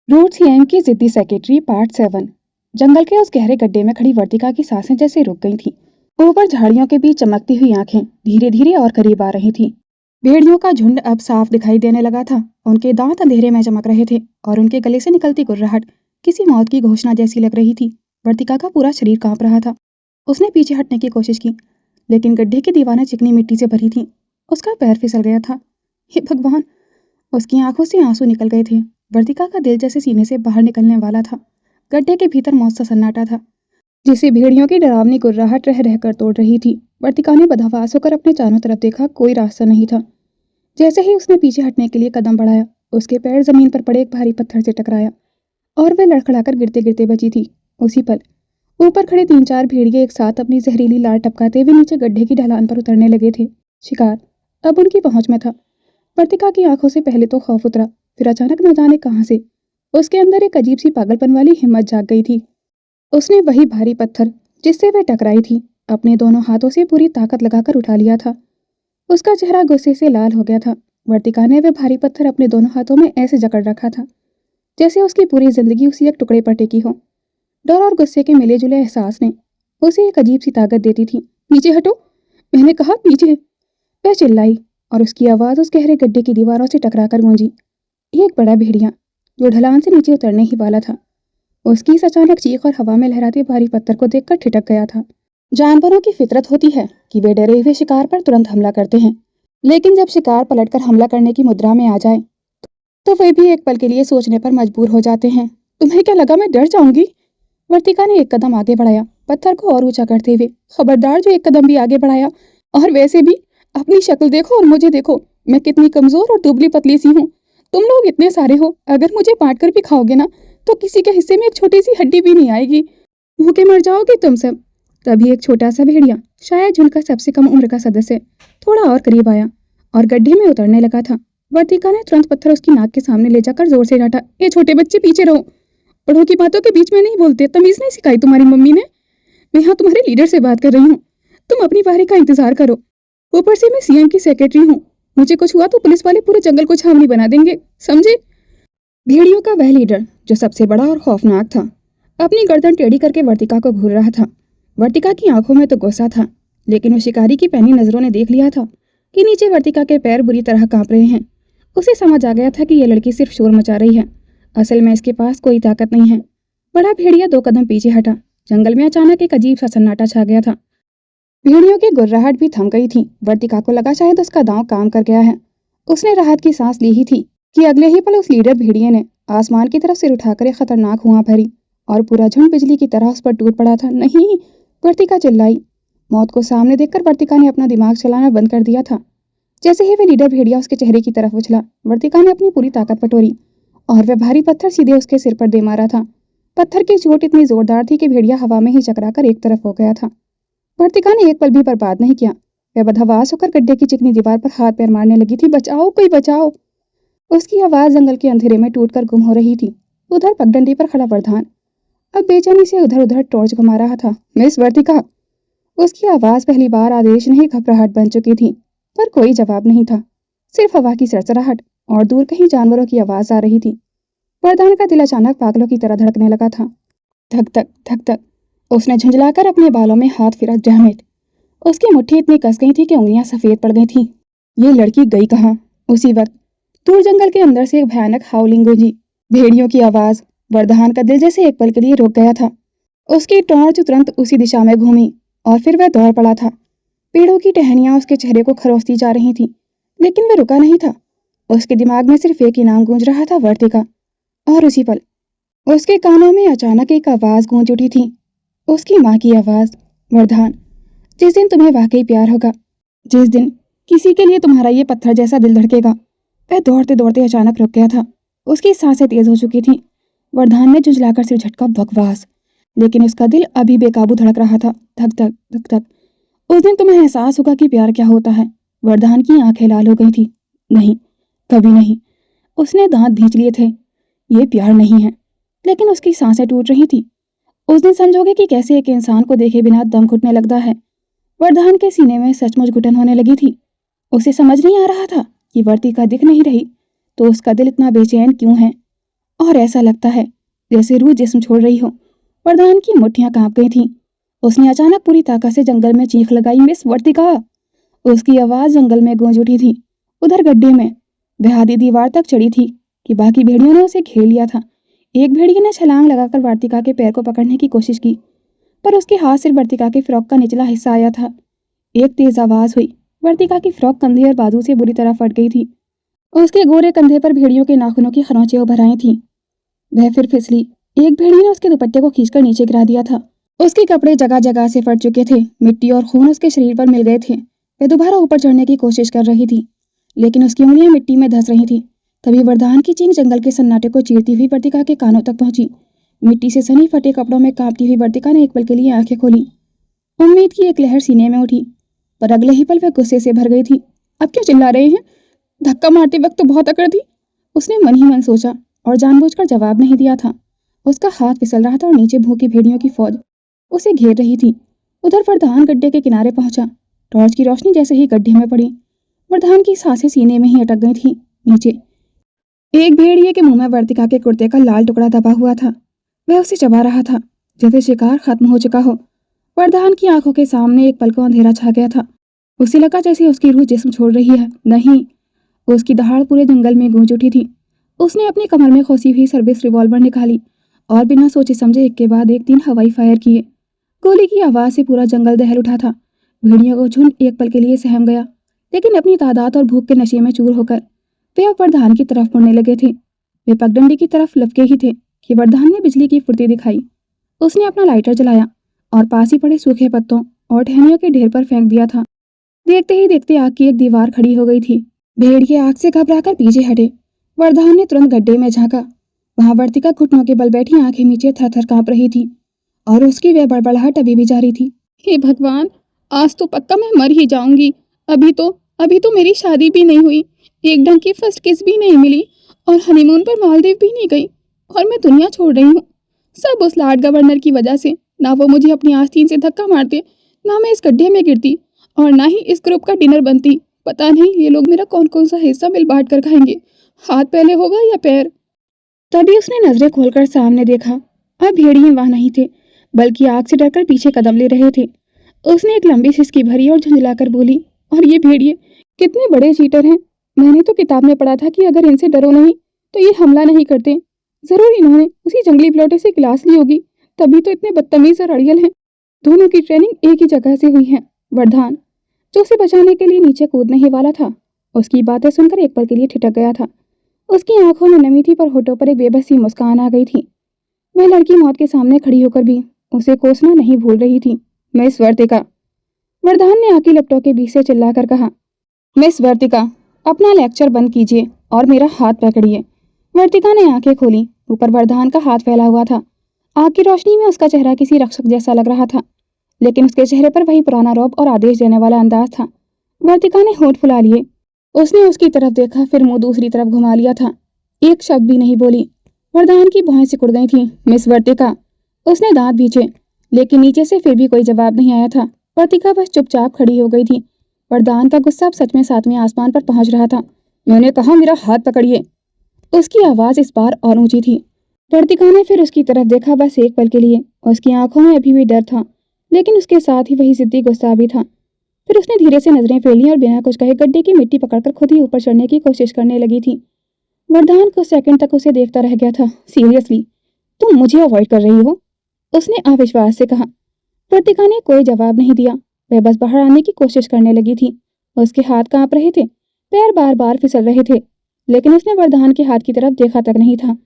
Root CM की जिद्दी secretary part 7। जंगल के उस गहरे गड्ढे में खड़ी वर्तिका की सांसें जैसे रुक गई थीं। ऊपर झाड़ियों के बीच चमकती हुई आंखें धीरे धीरे और करीब आ रही थीं। भेड़ियों का झुंड अब साफ दिखाई देने लगा था। उनके दांत अंधेरे में चमक रहे थे और उनके गले से निकलती गुर्राहट किसी मौत की घोषणा जैसी लग रही थी। वर्तिका का पूरा शरीर कांप रहा था। उसने पीछे हटने की कोशिश की, लेकिन गड्ढे की दीवारें चिकनी मिट्टी से भरी थीं। उसका पैर फिसल गया था। हे भगवान! उसकी आंखों से आंसू निकल गए थे। वर्तिका का दिल जैसे सीने से बाहर निकलने वाला था। गड्ढे के भीतर मौत सा सन्नाटा था, जिसे भेड़ियों की डरावनी गुर्राहट रह रहकर तोड़ रही थी। वर्तिका ने बदहवास होकर अपने चारों तरफ देखा, कोई रास्ता नहीं था। जैसे ही उसने पीछे हटने के लिए कदम बढ़ाया, उसके पैर जमीन पर पड़े एक भारी पत्थर से टकराया और वह लड़खड़ाकर गिरते गिरते बची थी। उसी पल ऊपर खड़े 3-4 भेड़िए एक साथ अपनी जहरीली लार टपकाते हुए नीचे गड्ढे की ढलान पर उतरने लगे थे। शिकार अब उनकी पहुंच में था। वर्तिका की आंखों से पहले तो खौफ उतरा, फिर अचानक न जाने कहां से उसके अंदर एक अजीब सी पागलपन वाली हिम्मत जाग गई थी। उसने वही भारी पत्थर जिससे वह टकराई थी अपने दोनों हाथों से पूरी ताकत लगाकर उठा लिया था। उसका चेहरा गुस्से से लाल हो गया था। वर्तिका ने वह भारी पत्थर अपने दोनों हाथों में ऐसे जकड़ रखा था जैसे उसकी पूरी जिंदगी उसी एक टुकड़े पर टिकी हो। डर और गुस्से के मिले जुले एहसास ने उसे एक अजीब सी ताकत देती थी। पीछे हटो, मैंने कहा पीछे! वह चिल्लाई और उसकी आवाज़ उस गहरे गड्ढे की दीवारों से टकराकर गूंजी। एक बड़ा भेड़िया जो ढलान से नीचे उतरने ही वाला था, उसकी इस अचानक चीख और हवा में लहराते भारी पत्थर को देखकर ठिठक गया था। जानवरों की फितरत होती है कि वे डरे हुए शिकार पर तुरंत हमला करते हैं, लेकिन जब शिकार पलटकर हमला करने की मुद्रा में आ जाए तो वे भी एक पल के लिए सोचने पर मजबूर हो जाते हैं। तुम्हें क्या लगा मैं डर जाऊंगी? वर्तिका ने एक कदम आगे बढ़ाया, पत्थर को और ऊंचा करते हुए। खबरदार जो एक कदम भी आगे बढ़ाया। और वैसे भी अपनी शक्ल देखो और मुझे देखो, मैं कितनी कमजोर और दुबली पतली सी हूँ। तुम लोग इतने सारे हो, अगर मुझे बांट कर भी खाओगे ना तो किसी के हिस्से में एक छोटी सी हड्डी भी नहीं आएगी। भूखे मर जाओगे तुम सब। तभी एक छोटा सा भेड़िया, शायद झुंड का सबसे कम उम्र का सदस्य, थोड़ा और करीब आया और गड्ढे में उतरने लगा था। वर्तिका ने तुरंत पत्थर उसकी नाक के सामने ले जाकर जोर से डांटा, ये छोटे बच्चे पीछे रहो, बड़ों की बातों के बीच में नहीं बोलते। तमीज नहीं सिखाई तुम्हारी मम्मी ने? मैं यहाँ तुम्हारे लीडर से बात कर रही हूँ, तुम अपनी बारी का इंतजार करो। ऊपर से मैं सीएम की सेक्रेटरी हूँ, मुझे कुछ हुआ तो पुलिस वाले पूरे जंगल को छावनी बना देंगे, समझे? भेड़ियों का वह लीडर जो सबसे बड़ा और खौफनाक था, अपनी गर्दन टेढ़ी करके वर्तिका को घूर रहा था। वर्तिका की आंखों में तो गुस्सा था, लेकिन वो शिकारी की पैनी नजरों ने देख लिया था कि नीचे वर्तिका के पैर बुरी तरह कांप रहे हैं। उसे समझ आ गया था कि यह लड़की सिर्फ शोर मचा रही है, असल में इसके पास कोई ताकत नहीं है। बड़ा भेड़िया 2 कदम पीछे हटा। जंगल में अचानक एक अजीब सा सन्नाटा छा गया था। भेड़ियों की गुर्राहट भी थम गई थी। वर्तिका को लगा शायद उसका दांव काम कर गया है। उसने राहत की सांस ली ही थी कि अगले ही पल उस लीडर भेड़िए ने आसमान की तरफ सिर उठाकर एक खतरनाक हुआ भरी और पूरा झुंड बिजली की तरह उस पर टूट पड़ा था। नहीं! वर्तिका चिल्लाई। मौत को सामने देखकर वर्तिका ने अपना दिमाग चलाना बंद कर दिया था। जैसे ही वह लीडर भेड़िया उसके चेहरे की तरफ उछला, वर्तिका ने अपनी पूरी ताकत बटोरी और वह भारी पत्थर सीधे उसके सिर पर दे मारा था। पत्थर की चोट इतनी जोरदार थी कि भेड़िया हवा में ही चकराकर एक तरफ हो गया था। वर्तिका ने एक पल भी बर्बाद नहीं किया। वह बदहवास होकर गड्ढे की चिकनी दीवार पर हाथ पैर मारने लगी थी। बचाओ, कोई बचाओ! उसकी आवाज जंगल के अंधेरे में टूटकर गुम हो रही थी। उधर पगडंडी पर खड़ा प्रधान अब बेचैनी से उधर उधर टॉर्च घुमा रहा था। मिस वर्तिका! उसकी आवाज पहली बार आदेश नहीं, घबराहट बन चुकी थी। पर कोई जवाब नहीं था, सिर्फ हवा की सरसराहट और दूर कहीं जानवरों की आवाज आ रही थी। प्रधान का दिल अचानक पागलों की तरह धड़कने लगा था। धक धक धक धक। उसने झुंझलाकर अपने बालों में हाथ फिरा। डैमेट! उसकी मुट्ठी इतनी कस गई थी कि उंगलियां सफेद पड़ गई थीं। ये लड़की गई कहाँ? उसी वक्त दूर जंगल के अंदर से एक भयानक हाउलिंग गूंजी। भेड़ियों की आवाज। वर्धान का दिल जैसे एक पल के लिए रुक गया था। उसकी टॉर्च तुरंत उसी दिशा में घूमी और फिर वह दौड़ पड़ा था। पेड़ों की टहनियां उसके चेहरे को खरोंचती जा रही थीं, लेकिन वह रुका नहीं था। उसके दिमाग में सिर्फ एक ही नाम गूंज रहा था, वर्तिका। और उसी पल उसके कानों में अचानक एक आवाज गूंज उठी थी, उसकी माँ की आवाज। वर्धान, जिस दिन तुम्हें वाकई प्यार होगा, जिस दिन किसी के लिए तुम्हारा ये पत्थर जैसा दिल धड़केगा। वह दौड़ते दौड़ते अचानक रुक गया था। उसकी सांसें तेज हो चुकी थीं। वर्धान ने झुंझलाकर सिर झटका। बकवास! लेकिन उसका दिल अभी बेकाबू धड़क रहा था। धक धक धक धक। उस दिन तुम्हें एहसास होगा कि प्यार क्या होता है। वर्धान की आंखें लाल हो गई थी। नहीं, कभी नहीं। उसने दांत भींच लिए थे। ये प्यार नहीं है। लेकिन उसकी सांसें टूट रही थी। उस दिन समझोगे कि कैसे एक इंसान को देखे बिना दम घुटने लगता है। वर्धान के सीने में सचमुच घुटन होने लगी थी। उसे समझ नहीं आ रहा था कि वर्तिका दिख नहीं रही तो उसका दिल इतना बेचैन क्यों है। और ऐसा लगता है जैसे रूह जिस्म छोड़ रही हो। वरदान की मुट्ठियां कांप गई थीं। उसने अचानक पूरी ताकत से जंगल में चीख लगाई, मिस वर्तिका। उसकी आवाज जंगल में गूंज उठी थी। उधर गड्ढे में वह आधी दीवार तक चढ़ी थी कि बाकी भेड़ियों ने उसे घेर लिया था। एक भेड़िए ने छलांग लगाकर वार्तिका के पैर को पकड़ने की कोशिश की, पर उसके हाथ से वर्तिका के फ्रॉक का निचला हिस्सा आया था। एक तेज आवाज हुई। वर्तिका की फ्रॉक कंधे और बाजू से बुरी तरह फट गई थी। उसके गोरे कंधे पर भेड़ियों के नाखूनों की खरोंचें उभर आई थीं। वह फिर फिसली। एक भेड़िए ने उसके दुपट्टे को खींचकर नीचे गिरा दिया था। उसके कपड़े जगह जगह से फट चुके थे। मिट्टी और खून उसके शरीर पर मिल गए थे। वह दोबारा ऊपर चढ़ने की कोशिश कर रही थी, लेकिन उसकी उंगलियां मिट्टी में धंस रही थीं। तभी वरदान की चीख जंगल के सन्नाटे को चीरती हुई वर्तिका के कानों तक पहुंची। मिट्टी से सनी फटे कपड़ों में कांपती हुई वर्तिका ने एक पल के लिए आंखें खोली। उम्मीद की एक लहर सीने में उठी, पर अगले ही पल वह गुस्से से भर गई थी। अब क्यों चिल्ला रहे हैं? धक्का मारते वक्त तो बहुत अकड़ थी, उसने मन ही मन सोचा और जानबूझकर जवाब नहीं दिया था। उसका हाथ फिसल रहा था और नीचे भूखी भेड़ियों की फौज उसे घेर रही थी। उधर वरदान गड्ढे के किनारे पहुंचा। टॉर्च की रोशनी जैसे ही गड्ढे में पड़ी, वरदान की सांसें सीने में ही अटक गई थी। नीचे एक भेड़िए के मुंह में वर्तिका के कुर्ते का लाल टुकड़ा दबा हुआ था। वह उसे चबा रहा था जैसे शिकार खत्म हो चुका हो। वरदान की आंखों के सामने एक पल को अंधेरा छा गया था। उसे लगा जैसे उसकी रूह जिस्म छोड़ रही है। नहीं, उसकी दहाड़ पूरे जंगल में गूंज उठी थी। उसने अपनी कमर में खोसी हुई सर्विस रिवॉल्वर निकाली और बिना सोचे समझे एक के बाद एक 3 हवाई फायर किए। गोली की आवाज से पूरा जंगल दहल उठा था। भेड़ियों को झुंड एक पल के लिए सहम गया, लेकिन अपनी तादाद और भूख के नशे में चूर होकर वे अब वरदान की तरफ मुड़ने लगे थे। वे पगडंडी की तरफ लपके ही थे कि वरदान ने बिजली की फुर्ती दिखाई। उसने अपना लाइटर जलाया और पास ही पड़े सूखे पत्तों और टहनियों के ढेर पर फेंक दिया था। देखते ही देखते आग की एक दीवार खड़ी हो गई थी। भेड़िए आग से घबराकर पीछे हटे। वरदान ने तुरंत गड्ढे में झांका। वहां वर्तिका घुटनों के बल बैठी आंखें नीचे थर-थर कांप रही थी और उसकी वह बड़बड़ाहट अभी भी जारी थी। हे भगवान, आज तो पक्का मैं मर ही जाऊंगी। अभी तो मेरी शादी भी नहीं हुई, एक ढंग की फर्स्ट किस भी नहीं मिली और हनीमून पर मालदीव भी नहीं गई और मैं दुनिया छोड़ रही हूँ। सब उस लॉर्ड गवर्नर की वजह से। ना वो मुझे अपनी आस्तीन से धक्का मारते, ना मैं इस गड्ढे में गिरती और ना ही इस ग्रुप का डिनर बनती। पता नहीं ये लोग मेरा कौन कौन सा हिस्सा मिल बांट कर खाएंगे। हाथ पहले होगा या पैर। तभी उसने नजरें खोलकर सामने देखा। अब भेड़िए वहां नहीं थे, बल्कि आग से डरकर पीछे कदम ले रहे थे। उसने एक लंबी सिसकी भरी और झुंझलाकर बोली, और ये भेड़िए कितने बड़े चीटर हैं। मैंने तो किताब में पढ़ा था कि अगर इनसे डरो नहीं तो ये हमला नहीं करते। जरूर इन्होंने उसी जंगली प्लॉटे से क्लास ली होगी, तभी तो इतने बदतमीज और अड़ियल हैं। दोनों की ट्रेनिंग एक ही जगह से हुई है। वरदान, जो उसे बचाने के लिए नीचे कूदने ही वाला था, उसकी बातें सुनकर एक पल के लिए ठिठक गया था। उसकी आंखों में नमी थी, पर होठों पर एक बेबसी मुस्कान आ गई थी। वह लड़की मौत के सामने खड़ी होकर भी उसे कोसना नहीं भूल रही थी। मिस वर्तिका, वरदान ने आंखें लपटों के बीच से चिल्लाकर कहा। मिस वर्तिका, अपना लेक्चर बंद कीजिए और मेरा हाथ पकड़िए। वर्तिका ने आंखें खोली। ऊपर वरदान का हाथ फैला हुआ था। आग की रोशनी में उसका चेहरा किसी रक्षक जैसा लग रहा था, लेकिन उसके चेहरे पर वही पुराना रौब और आदेश देने वाला अंदाज था। वर्तिका ने होंठ फुला लिए। उसने उसकी तरफ देखा, फिर मुंह दूसरी तरफ घुमा लिया था। एक शब्द भी नहीं बोली। वरदान की भौहें सिकुड़ गई थीं। मिस वर्तिका, उसने दांत भींचे, लेकिन नीचे से फिर भी कोई जवाब नहीं आया था। वर्तिका बस चुपचाप खड़ी हो गई थी। वरदान का गुस्सा अब सच में 7वें आसमान पर पहुंच रहा था। मैंने कहा मेरा हाथ पकड़िए। उसकी आवाज इस बार और ऊंची थी। वर्तिका ने फिर उसकी तरफ देखा, बस एक पल के लिए। उसकी आंखों में अभी भी डर था, लेकिन उसके साथ ही वही जिद्दी गुस्सा भी था। फिर उसने धीरे से नजरें फेर लीं और बिना कुछ कहे गड्ढे की मिट्टी पकड़कर खुद ही ऊपर चढ़ने की कोशिश करने लगी थी। वरदान कुछ सेकंड तक उसे देखता रह गया था। सीरियसली, तुम मुझे अवॉइड कर रही हो? उसने अविश्वास से कहा। वर्तिका ने कोई जवाब नहीं दिया। वह बस बाहर आने की कोशिश करने लगी थी। उसके हाथ कांप रहे थे, पैर बार बार फिसल रहे थे, लेकिन उसने वरदान के हाथ की तरफ देखा तक नहीं था।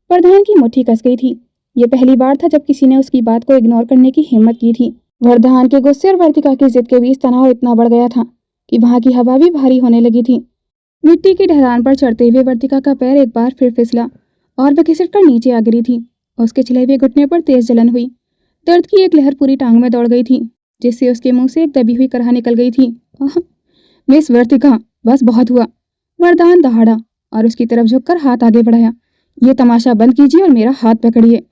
वरदान की मुट्ठी कस गई थी। ये पहली बार था जब किसी ने उसकी बात को इग्नोर करने की हिम्मत की थी। वरदान के गुस्से और वर्तिका की जिद के बीच तनाव इतना बढ़ गया था कि वहां की हवा भी भारी होने लगी थी। मिट्टी की ढलान पर चढ़ते हुए वर्तिका का पैर एक बार फिर फिसला और वह घिसट कर नीचे आ गिरी थी। उसके छिले हुए घुटने पर तेज जलन हुई। दर्द की एक लहर पूरी टांग में दौड़ गई थी, जिससे उसके मुंह से एक दबी हुई कराह निकल गई थी। मिस वर्तिका, बस बहुत हुआ। वरदान दहाड़ा और उसकी तरफ झुककर हाथ आगे बढ़ाया। ये तमाशा बंद कीजिए और मेरा हाथ पकड़िए।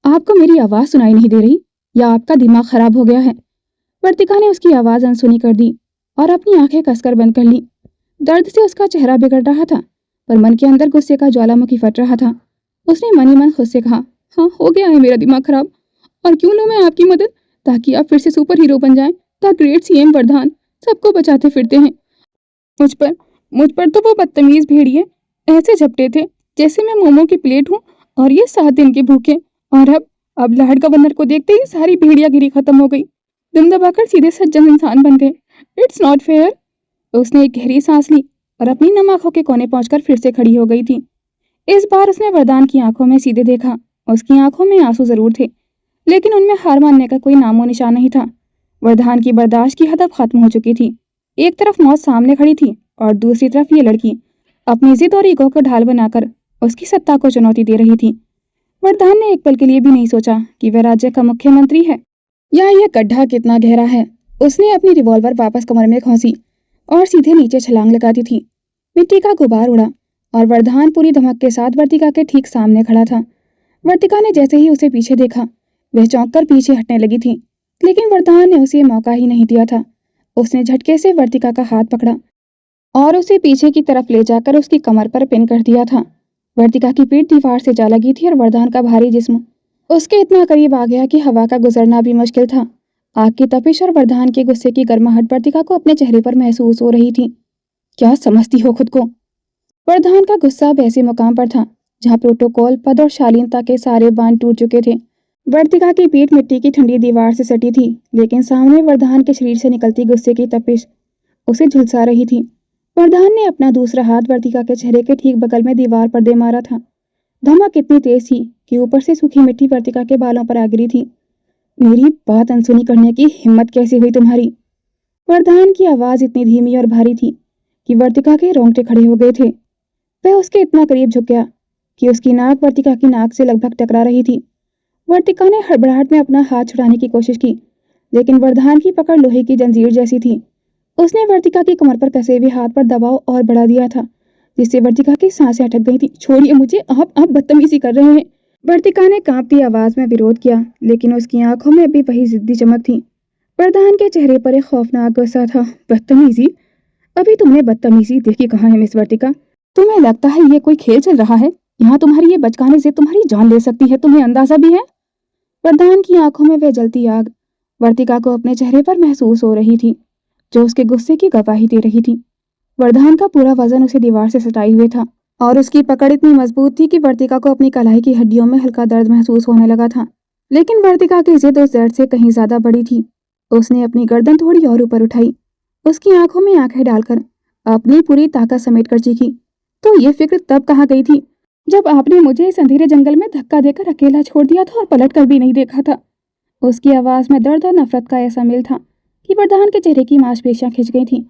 आपको मेरी आवाज सुनाई नहीं दे रही या आपका दिमाग खराब हो गया है? वर्तिका ने उसकी आवाज अनसुनी कर दी और अपनी आंखें कसकर बंद कर ली। दर्द से उसका चेहरा बिगड़ रहा था, पर मन के अंदर गुस्से का ज्वालामुखी फट रहा था। उसने मन ही मन खुद से कहा, हाँ हो गया है मेरा दिमाग खराब। और क्यों लूँ मैं आपकी मदद, ताकि आप फिर से सुपर हीरो बन जाएं। द ग्रेट सीएम वरदान सबको बचाते फिरते हैं। मुझ पर मुझ पर तो वो बदतमीज भेड़िए ऐसे झपटे थे जैसे मैं मोमो की प्लेट हूँ और ये 7 दिन के भूखे। और अब लॉर्ड गवर्नर को देखते ही सारी भेड़ियागिरी खत्म हो गई। दम दबाकर सीधे सज्जन इंसान बन गए। It's not fair. उसने एक गहरी सांस ली और अपनी नम आंखों के कोने पहुंचकर फिर से खड़ी हो गई थी। इस बार उसने वरदान की आंखों में सीधे देखा। उसकी आंखों में आंसू जरूर थे, लेकिन उनमें हार मानने का कोई नामो निशान नहीं था। वरदान की बर्दाश्त की हद अब खत्म हो चुकी थी। एक तरफ मौत सामने खड़ी थी और दूसरी तरफ ये लड़की अपनी जिद और ईगो को ढाल बनाकर उसकी सत्ता को चुनौती दे रही थी। वरदान ने एक पल के लिए भी नहीं सोचा कि वह राज्य का मुख्यमंत्री है या यह गड्ढा कितना गहरा है। उसने अपनी रिवॉल्वर वापस कमर में खोसी और सीधे नीचे छलांग लगाती थी। मिट्टी का गुबार उड़ा और वरदान पूरी धमक के साथ वर्तिका के ठीक सामने खड़ा था। वर्तिका ने जैसे ही उसे पीछे देखा, वह चौंक कर पीछे हटने लगी थी, लेकिन वरदान ने उसे मौका ही नहीं दिया था। उसने झटके से वर्तिका का हाथ पकड़ा और उसे पीछे की तरफ ले जाकर उसकी कमर पर पिन कर दिया था। वर्तिका की पीठ दीवार से जा लगी थी और वरदान का भारी जिस्म उसके इतना करीब आ गया कि हवा का गुजरना भी मुश्किल था। आग की तपिश और वरदान के गुस्से की गर्माहट वर्तिका को अपने चेहरे पर महसूस हो रही थी। क्या समझती हो खुद को? वरदान का गुस्सा अब ऐसे मुकाम पर था जहाँ प्रोटोकॉल, पद और शालीनता के सारे बांध टूट चुके थे। वर्तिका की पीठ मिट्टी की ठंडी दीवार से सटी थी, लेकिन सामने वरदान के शरीर से निकलती गुस्से की तपिश उसे झुलसा रही थी। वरदान ने अपना दूसरा हाथ वर्तिका के चेहरे के ठीक बगल में दीवार पर दे मारा था। धमक इतनी तेज थी कि ऊपर से सूखी मिट्टी वर्तिका के बालों पर आ गिरी थी। मेरी बात अनसुनी करने की हिम्मत कैसे हुई तुम्हारी? वरदान की आवाज इतनी धीमी और भारी थी कि वर्तिका के रोंगटे खड़े हो गए थे। वह उसके इतना करीब झुक गया कि उसकी नाक वर्तिका की नाक से लगभग टकरा रही थी। वर्तिका ने हड़बड़ाहट में अपना हाथ छुड़ाने की कोशिश की, लेकिन वरदान की पकड़ लोहे की जंजीर जैसी थी। उसने वर्तिका की कमर पर कसे हुए हाथ पर दबाव और बढ़ा दिया था, जिससे वर्तिका की सांसें अटक गई थी। छोड़िए मुझे, आप बदतमीजी कर रहे हैं। वर्तिका ने कांपती आवाज में विरोध किया, लेकिन उसकी आंखों में अभी वही जिद्दी चमक थी। वरदान के चेहरे पर एक खौफनाक गुस्सा था। बदतमीजी? अभी तुमने बदतमीजी देखी कहाँ है मिस वर्तिका? तुम्हें लगता है ये कोई खेल चल रहा है? यहाँ तुम्हारी ये बचकाने से तुम्हारी जान ले सकती है, तुम्हें अंदाजा भी है? वरदान की आंखों में वह जलती आग वर्तिका को अपने चेहरे पर महसूस हो रही थी, जो उसके गुस्से की गवाही दे रही थी। वरदान का पूरा वजन उसे दीवार से सटाए हुए था और उसकी पकड़ इतनी मजबूत थी कि वर्तिका को अपनी कलाई की हड्डियों में हल्का दर्द महसूस होने लगा था। लेकिन वर्तिका की जिद उस दर्द से कहीं ज्यादा बड़ी थी। उसने अपनी गर्दन थोड़ी और ऊपर उठाई, उसकी आंखों में आंखें डालकर अपनी पूरी ताकत समेट कर चीखी, तो ये फिक्र तब कहाँ गई थी जब आपने मुझे इस अंधेरे जंगल में धक्का देकर अकेला छोड़ दिया था और पलट कर भी नहीं देखा था। उसकी आवाज में दर्द और नफरत का ऐसा मेल था कि वरदान के चेहरे की मांसपेशियां खिंच गई थीं।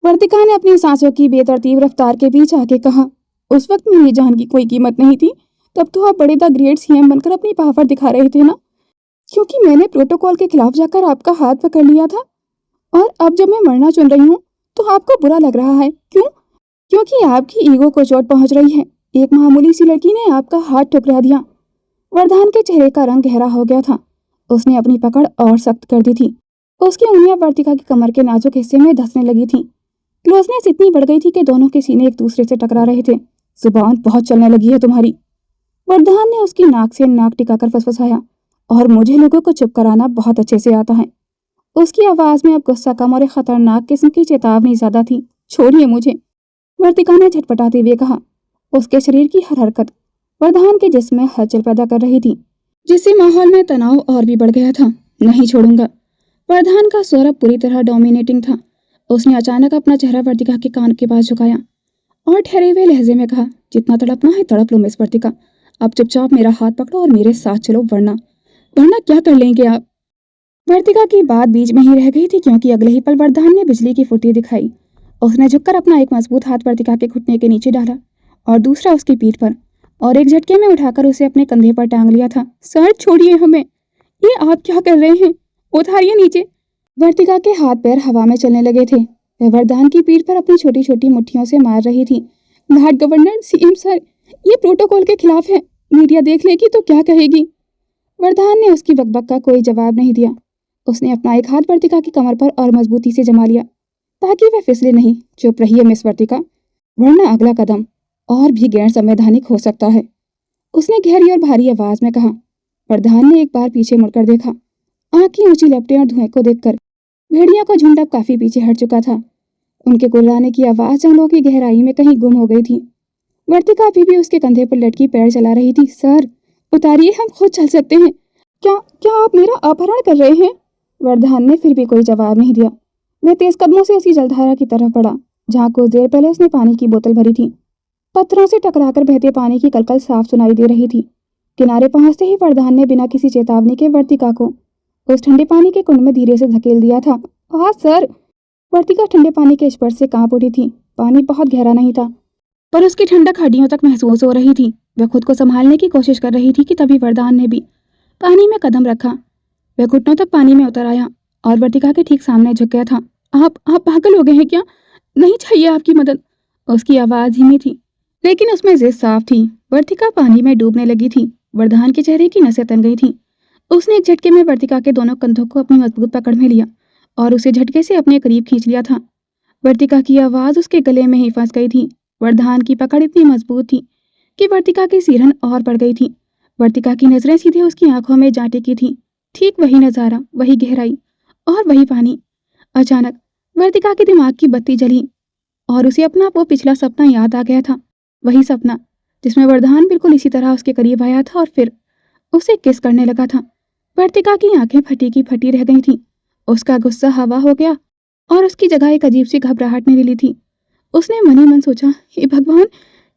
वर्तिका ने अपनी सांसों की बेतरतीब रफ्तार के बीच आके कहा, उस वक्त मेरी जान की कोई कीमत नहीं थी। तब तो आप बड़े द ग्रेट सीएम बनकर अपनी पावर दिखा रहे थे ना, क्योंकि मैंने प्रोटोकॉल के खिलाफ जाकर आपका हाथ पकड़ लिया था। और अब जब मैं मरना चुन रही हूँ तो आपको बुरा लग रहा है, क्यों? क्योंकि आपकी ईगो को चोट पहुंच रही है। एक मामूली सी लड़की ने आपका हाथ ठुकरा दिया। वरदान के चेहरे का रंग गहरा हो गया था। उसने अपनी पकड़ और सख्त कर दी थी। उसकी उंगलियां वर्तिका की कमर के नाजुक हिस्से में धंसने लगी थीं। क्लोजनेस इतनी बढ़ गई थी कि दोनों के सीने एक दूसरे से टकरा रहे थे। जुबान बहुत चलने लगी है तुम्हारी। वरदान ने उसकी नाक से नाक टिकाकर फसफसाया, और मुझे लोगों को चुप कराना बहुत अच्छे से आता है। उसकी आवाज में अब गुस्सा कम और एक खतरनाक किस्म की चेतावनी ज्यादा थी। छोड़िए मुझे, वर्तिका ने झटपटाते हुए कहा। उसके शरीर की हर हरकत वरदान के जिस्म में हलचल पैदा कर रही थी, जिससे माहौल में तनाव और भी बढ़ गया था। नहीं छोड़ूंगा। वरदान का स्वर अब पूरी तरह डोमिनेटिंग था। उसने अचानक अपना चेहरा वर्तिका के कान के पास झुकाया और ठहरे हुए लहजे में कहा, जितना तड़पना है तड़प लो मिस वर्तिका। अब चुपचाप मेरा हाथ पकड़ो और मेरे साथ चलो, वरना क्या कर लेंगे आप? वर्तिका की बात बीच में ही रह गई थी, क्योंकि अगले ही पल वरदान ने बिजली की फुर्ती दिखाई। उसने झुककर अपना एक मजबूत हाथ वर्तिका के घुटने के नीचे डाला और दूसरा उसकी पीठ पर, और एक झटके में उठाकर उसे अपने कंधे पर टांग लिया था। सर छोड़िए हमें, ये आप क्या कर रहे हैं? उतारिए नीचे। वर्तिका के हाथ पैर हवा में चलने लगे थे। वह वरदान की पीठ पर अपनी छोटी छोटी मुट्ठियों से मार रही थी। लॉर्ड गवर्नर, सीएम सर, ये प्रोटोकॉल के खिलाफ है। मीडिया देख लेगी तो क्या कहेगी? वरदान ने उसकी बकबक का कोई जवाब नहीं दिया। उसने अपना एक हाथ वर्तिका की कमर पर और मजबूती से जमा लिया ताकि वह फिसले नहीं। चुप रहिए मिस वर्तिका, वरना अगला कदम और भी गैर संवैधानिक हो सकता है। उसने गहरी और भारी आवाज में कहा। वरदान ने एक बार पीछे मुड़कर देखा। आंख की ऊंची लपटें और धुएं को देखकर भेड़िया का झुंड अब काफी पीछे हट चुका था। उनके गुर्राने की आवाज जंगलों की गहराई में कहीं गुम हो गई थी। वर्तिका अभी भी उसके कंधे पर लटकी पैर चला रही थी। सर, उतारिए, हम खुद चल सकते हैं। क्या क्या आप मेरा अपहरण कर रहे हैं? वरदान ने फिर भी कोई जवाब नहीं दिया। वह तेज कदमों से उसी जलधारा की तरफ बढ़ा जहाँ कुछ देर पहले उसने पानी की बोतल भरी थी। पत्थरों से टकराकर बहते पानी की कलकल साफ सुनाई दे रही थी। किनारे पहुंचते ही वरदान ने बिना किसी चेतावनी के वर्तिका को उस ठंडे पानी के कुंड में धीरे से धकेल दिया था। हाँ सर! वर्तिका ठंडे पानी के स्पर्श से कांप उठी थी। पानी बहुत गहरा नहीं था, पर उसकी ठंडक हड्डियों तक महसूस हो रही थी। वह खुद को संभालने की कोशिश कर रही थी कि तभी वरदान ने भी पानी में कदम रखा। वह घुटनों तक पानी में उतर आया और वर्तिका के ठीक सामने झुक गया था। आप पागल हो गए हैं क्या? नहीं चाहिए आपकी मदद। उसकी आवाज धीमी थी, लेकिन उसमें जिद साफ थी। वर्तिका पानी में डूबने लगी थी। वरदान के चेहरे की नसें तन गई थी। उसने एक झटके में वर्तिका के दोनों कंधों को अपनी मजबूत पकड़ में लिया और उसे झटके से अपने करीब खींच लिया था। वर्तिका की आवाज उसके गले में ही फंस गई थी। वरदान की पकड़ इतनी मजबूत थी कि वर्तिका की सिरहन और बढ़ गई थी। वर्तिका की नजरें सीधे उसकी आंखों में जा टिकी थी। ठीक वही नजारा, वही गहराई और वही पानी। अचानक वर्तिका के दिमाग की बत्ती जली और उसे अपना वो पिछला सपना याद आ गया था। वही सपना जिसमें वरदान बिल्कुल इसी तरह उसके करीब आया था और फिर उसे किस करने लगा था। वर्तिका की आंखें फटी की फटी रह गई थीं। उसका गुस्सा हवा हो गया और उसकी जगह एक अजीब सी घबराहट ने ले ली थी। उसने मन ही मन सोचा, हे भगवान,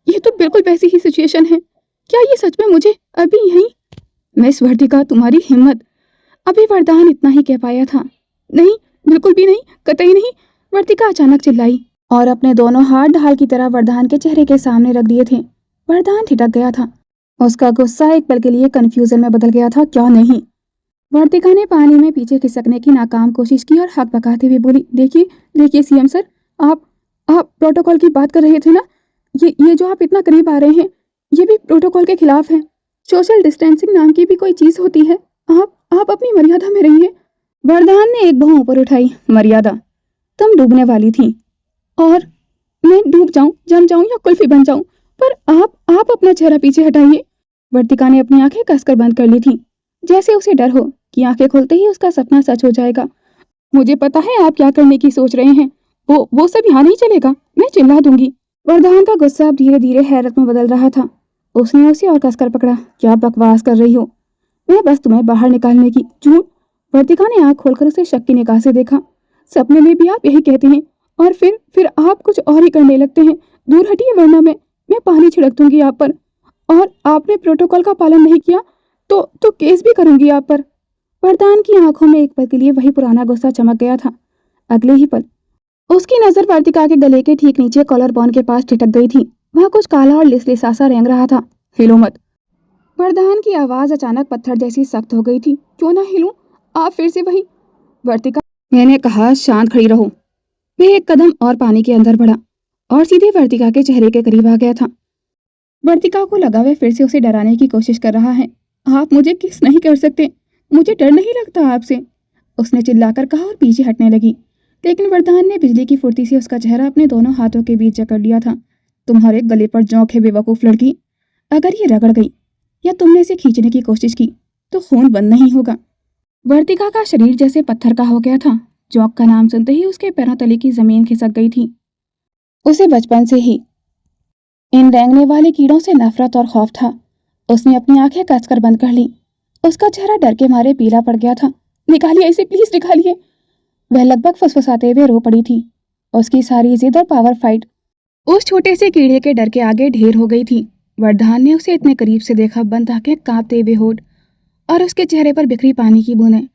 ये तो बिल्कुल वैसी ही सिचुएशन है। क्या ये सच में मुझे अभी यहीं? मिस वर्तिका, तुम्हारी हिम्मत! अभी वरदान इतना ही कह पाया था। नहीं, बिल्कुल भी नहीं, कतई नहीं! वर्तिका अचानक चिल्लाई और अपने दोनों हाथ ढाल की तरह वरदान के चेहरे के सामने रख दिए थे। वरदान ठिठक गया था। उसका गुस्सा एक पल के लिए कंफ्यूजन में बदल गया था। क्या नहीं? वर्तिका ने पानी में पीछे खिसकने की नाकाम कोशिश की और हक पकाते हुए बोली, देखिए सीएम सर, आप प्रोटोकॉल की बात कर रहे थे ना? ये जो आप इतना करीब आ रहे हैं, ये भी प्रोटोकॉल के खिलाफ है। सोशल डिस्टेंसिंग नाम की भी कोई चीज होती है। आप अपनी मर्यादा में रहिए। वरदान ने एक भौं ऊपर उठाई। मर्यादा? तुम डूबने वाली थी और मैं डूब जाऊं, जम जाऊं या कुल्फी बन जाऊं, पर आप अपना चेहरा पीछे हटाइए। वर्तिका ने अपनी आंखें कसकर बंद कर ली थी, जैसे उसे डर हो कि आंखें खुलते ही उसका सपना सच हो जाएगा। मुझे पता है आप क्या करने की सोच रहे हैं। वो सब यहाँ नहीं चलेगा, मैं चिल्ला दूंगी। वरदान का गुस्सा अब धीरे धीरे हैरत में बदल रहा था। उसने उसे और कसकर पकड़ा। क्या बकवास कर रही हो? मैं बस तुम्हें बाहर निकालने की। झूठ! वर्तिका ने आंख खोलकर उसे शक की निगाह से देखा। सपने में भी आप यही कहते हैं और फिर आप कुछ और ही करने लगते हैं। दूर हटिए, वरना मैं पानी छिड़क दूंगी आप पर, और आपने प्रोटोकॉल का पालन नहीं किया तो केस भी करूंगी आप पर। वरदान की आंखों में एक पल के लिए वही पुराना गुस्सा चमक गया था। अगले ही पल उसकी नजर वर्तिका के गले के ठीक नीचे कॉलर बॉन के पास ठिठक गई थी। वहां कुछ काला और लिसलिसा सा रेंग रहा था। हिलो मत! वरदान की आवाज अचानक पत्थर जैसी सख्त हो गई थी। क्यों ना हिलूं? आप फिर से वही। वर्तिका, मैंने कहा शांत खड़ी रहो। वह एक कदम और पानी के अंदर बढ़ा और सीधे वर्तिका के चेहरे के करीब आ गया था। वर्तिका को लगा वह फिर से उसे डराने की कोशिश कर रहा है। आप मुझे किस नहीं कर सकते, मुझे डर नहीं लगता आपसे, उसने चिल्लाकर कहा और पीछे हटने लगी। लेकिन वरदान ने बिजली की फुर्ती से उसका चेहरा अपने दोनों हाथों के बीच जकड़ लिया था। तुम्हारे गले पर जोंक है बेवकूफ लड़की। अगर ये रगड़ गई या तुमने इसे खींचने की कोशिश की तो खून बंद नहीं होगा। वर्तिका का शरीर जैसे पत्थर का हो गया था। जोंक का नाम सुनते ही उसके पैरों तले की जमीन खिसक गई थी। उसे बचपन से ही इन रेंगने वाले कीड़ों से नफरत और खौफ था। उसने अपनी आंखें कसकर बंद कर ली। उसका चेहरा डर के मारे पीला पड़ गया था। निकालिए इसे, प्लीज निकालिए! वह लगभग फुसफुसाते हुए रो पड़ी थी। उसकी सारी जिद और पावर फाइट उस छोटे से कीड़े के डर के आगे ढेर हो गई थी। वरदान ने उसे इतने करीब से देखा, बंद आंखें, कांपते हुए होठ और उसके चेहरे पर बिखरी पानी की बूंदें।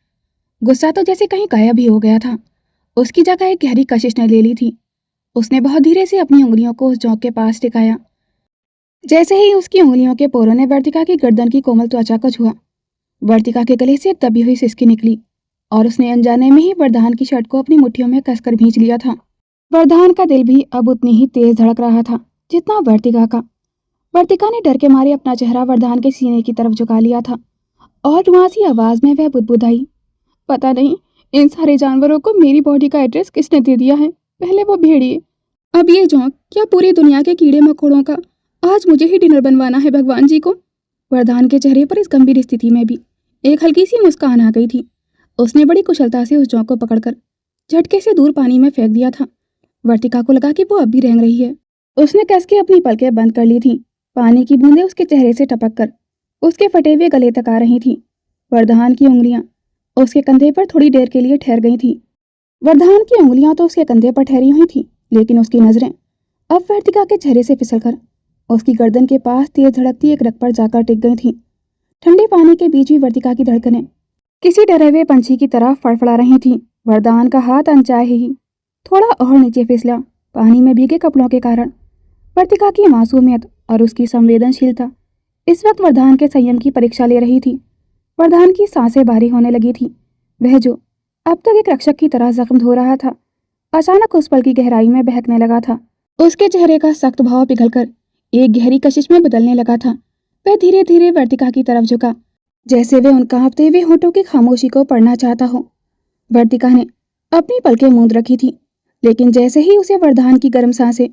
गुस्सा तो जैसे कहीं गायब ही हो गया था। उसकी जगह एक गहरी कशिश ने ले ली थी। उसने बहुत धीरे से अपनी उंगलियों को उस जोंक के पास टिकाया। जैसे ही उसकी उंगलियों के पोरों ने वर्तिका की गर्दन की कोमल त्वचा को छुआ, वर्तिका के गले से एक दबी हुई सिसकी निकली और उसने अनजाने में ही वरदान की शर्ट को अपनी मुट्ठियों में कसकर भींच लिया था। वरदान का दिल भी अब उतनी ही तेज धड़क रहा था जितना वर्तिका का। वर्तिका ने डर के मारे अपना चेहरा वरदान के सीने की तरफ झुका लिया था और रुआसी आवाज में वह बुदबुदाई, पता नहीं इन सारे जानवरों को मेरी बॉडी का एड्रेस किसने दे दिया है। पहले वो भेड़िए, अब ये जोंक, क्या पूरी दुनिया के कीड़े मकोड़ों का आज मुझे ही डिनर बनवाना है भगवान जी को। वरदान के चेहरे पर इस गंभीर स्थिति में भी एक हल्की सी मुस्कान आ गई थी। उसने बड़ी कुशलता से उस जौ को पकड़कर झटके से दूर पानी में फेंक दिया था। वर्तिका को लगा कि वो अब भी रेंग रही है। उसने कस के अपनी पलकें बंद कर ली थी। पानी की बूंदें उसके चेहरे से टपक कर उसके फटे हुए गले तक आ रही थी। वरदान की उंगलियां उसके कंधे पर थोड़ी देर के लिए ठहर गई थी। वरदान की उंगलियां तो उसके कंधे पर ठहरी हुई थी, लेकिन उसकी नजरें अब वर्तिका के चेहरे से फिसलकर उसकी गर्दन के पास तेज धड़कती एक रग पर जाकर टिक गई थी। ठंडे पानी के बीच भी वर्तिका की धड़कनें किसी डरे हुए पंछी की तरह फड़फड़ा रही थी। वरदान का हाथ अनचाहे ही थोड़ा और नीचे फिसला। पानी में भीगे कपड़ों के कारण वर्तिका की मासूमियत और उसकी संवेदनशीलता इस वक्त वरदान के संयम की परीक्षा ले रही थी। वरदान की सांसें भारी होने लगी थी। वह जो अब तक एक रक्षक की तरह जख्म धो रहा था, अचानक उस पल की गहराई में बहकने लगा था। उसके चेहरे का सख्त भाव पिघलकर एक गहरी कशिश में बदलने लगा था। वह धीरे धीरे वर्तिका की तरफ झुका, जैसे वे उन कांपते हुए होठों की खामोशी को पढ़ना चाहता हो। वर्तिका ने अपनी पलकें मूंद रखी थी, लेकिन जैसे ही उसे वरदान की गर्म सांसें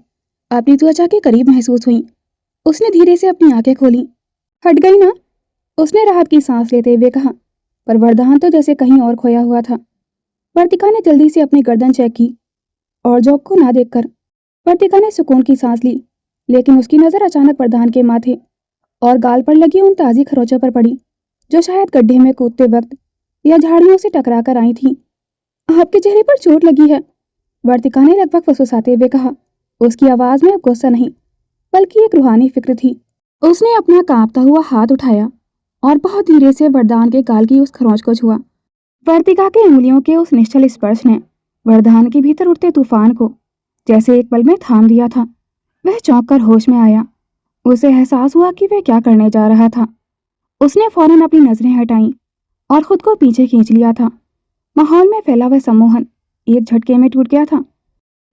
अपनी त्वचा के करीब महसूस हुई, उसने धीरे से अपनी आंखें खोली। हट गई ना? उसने राहत की सांस लेते हुए कहा, पर वरदान तो जैसे कहीं और खोया हुआ था। वर्तिका ने जल्दी से अपनी गर्दन चेक की और जॉक को ना देखकर वर्तिका ने सुकून की सांस ली, लेकिन उसकी नजर अचानक वरदान के माथे और गाल पर लगी उन ताजी खरोचों पर पड़ी, जो शायद गड्ढे में कूदते वक्त या झाड़ियों से टकरा कर आई थी। आपके चेहरे पर चोट लगी है, वर्तिका ने लगभग फुसफुसाते हुए कहा। उसकी आवाज में अब गुस्सा नहीं, बल्कि एक रूहानी फिक्र थी। उसने अपना कांपता हुआ हाथ उठाया और बहुत धीरे से वरदान के गाल की उस खरोंच को छुआ। वर्तिका के उंगलियों के उस निश्चल स्पर्श ने वरदान के भीतर उठते तूफान को जैसे एक पल में थाम दिया था। वह चौंक कर होश में आया। उसे एहसास हुआ कि वह क्या करने जा रहा था। उसने फौरन अपनी नजरें हटाईं और खुद को पीछे खींच लिया था। माहौल में फैला हुआ सम्मोहन एक झटके में टूट गया था।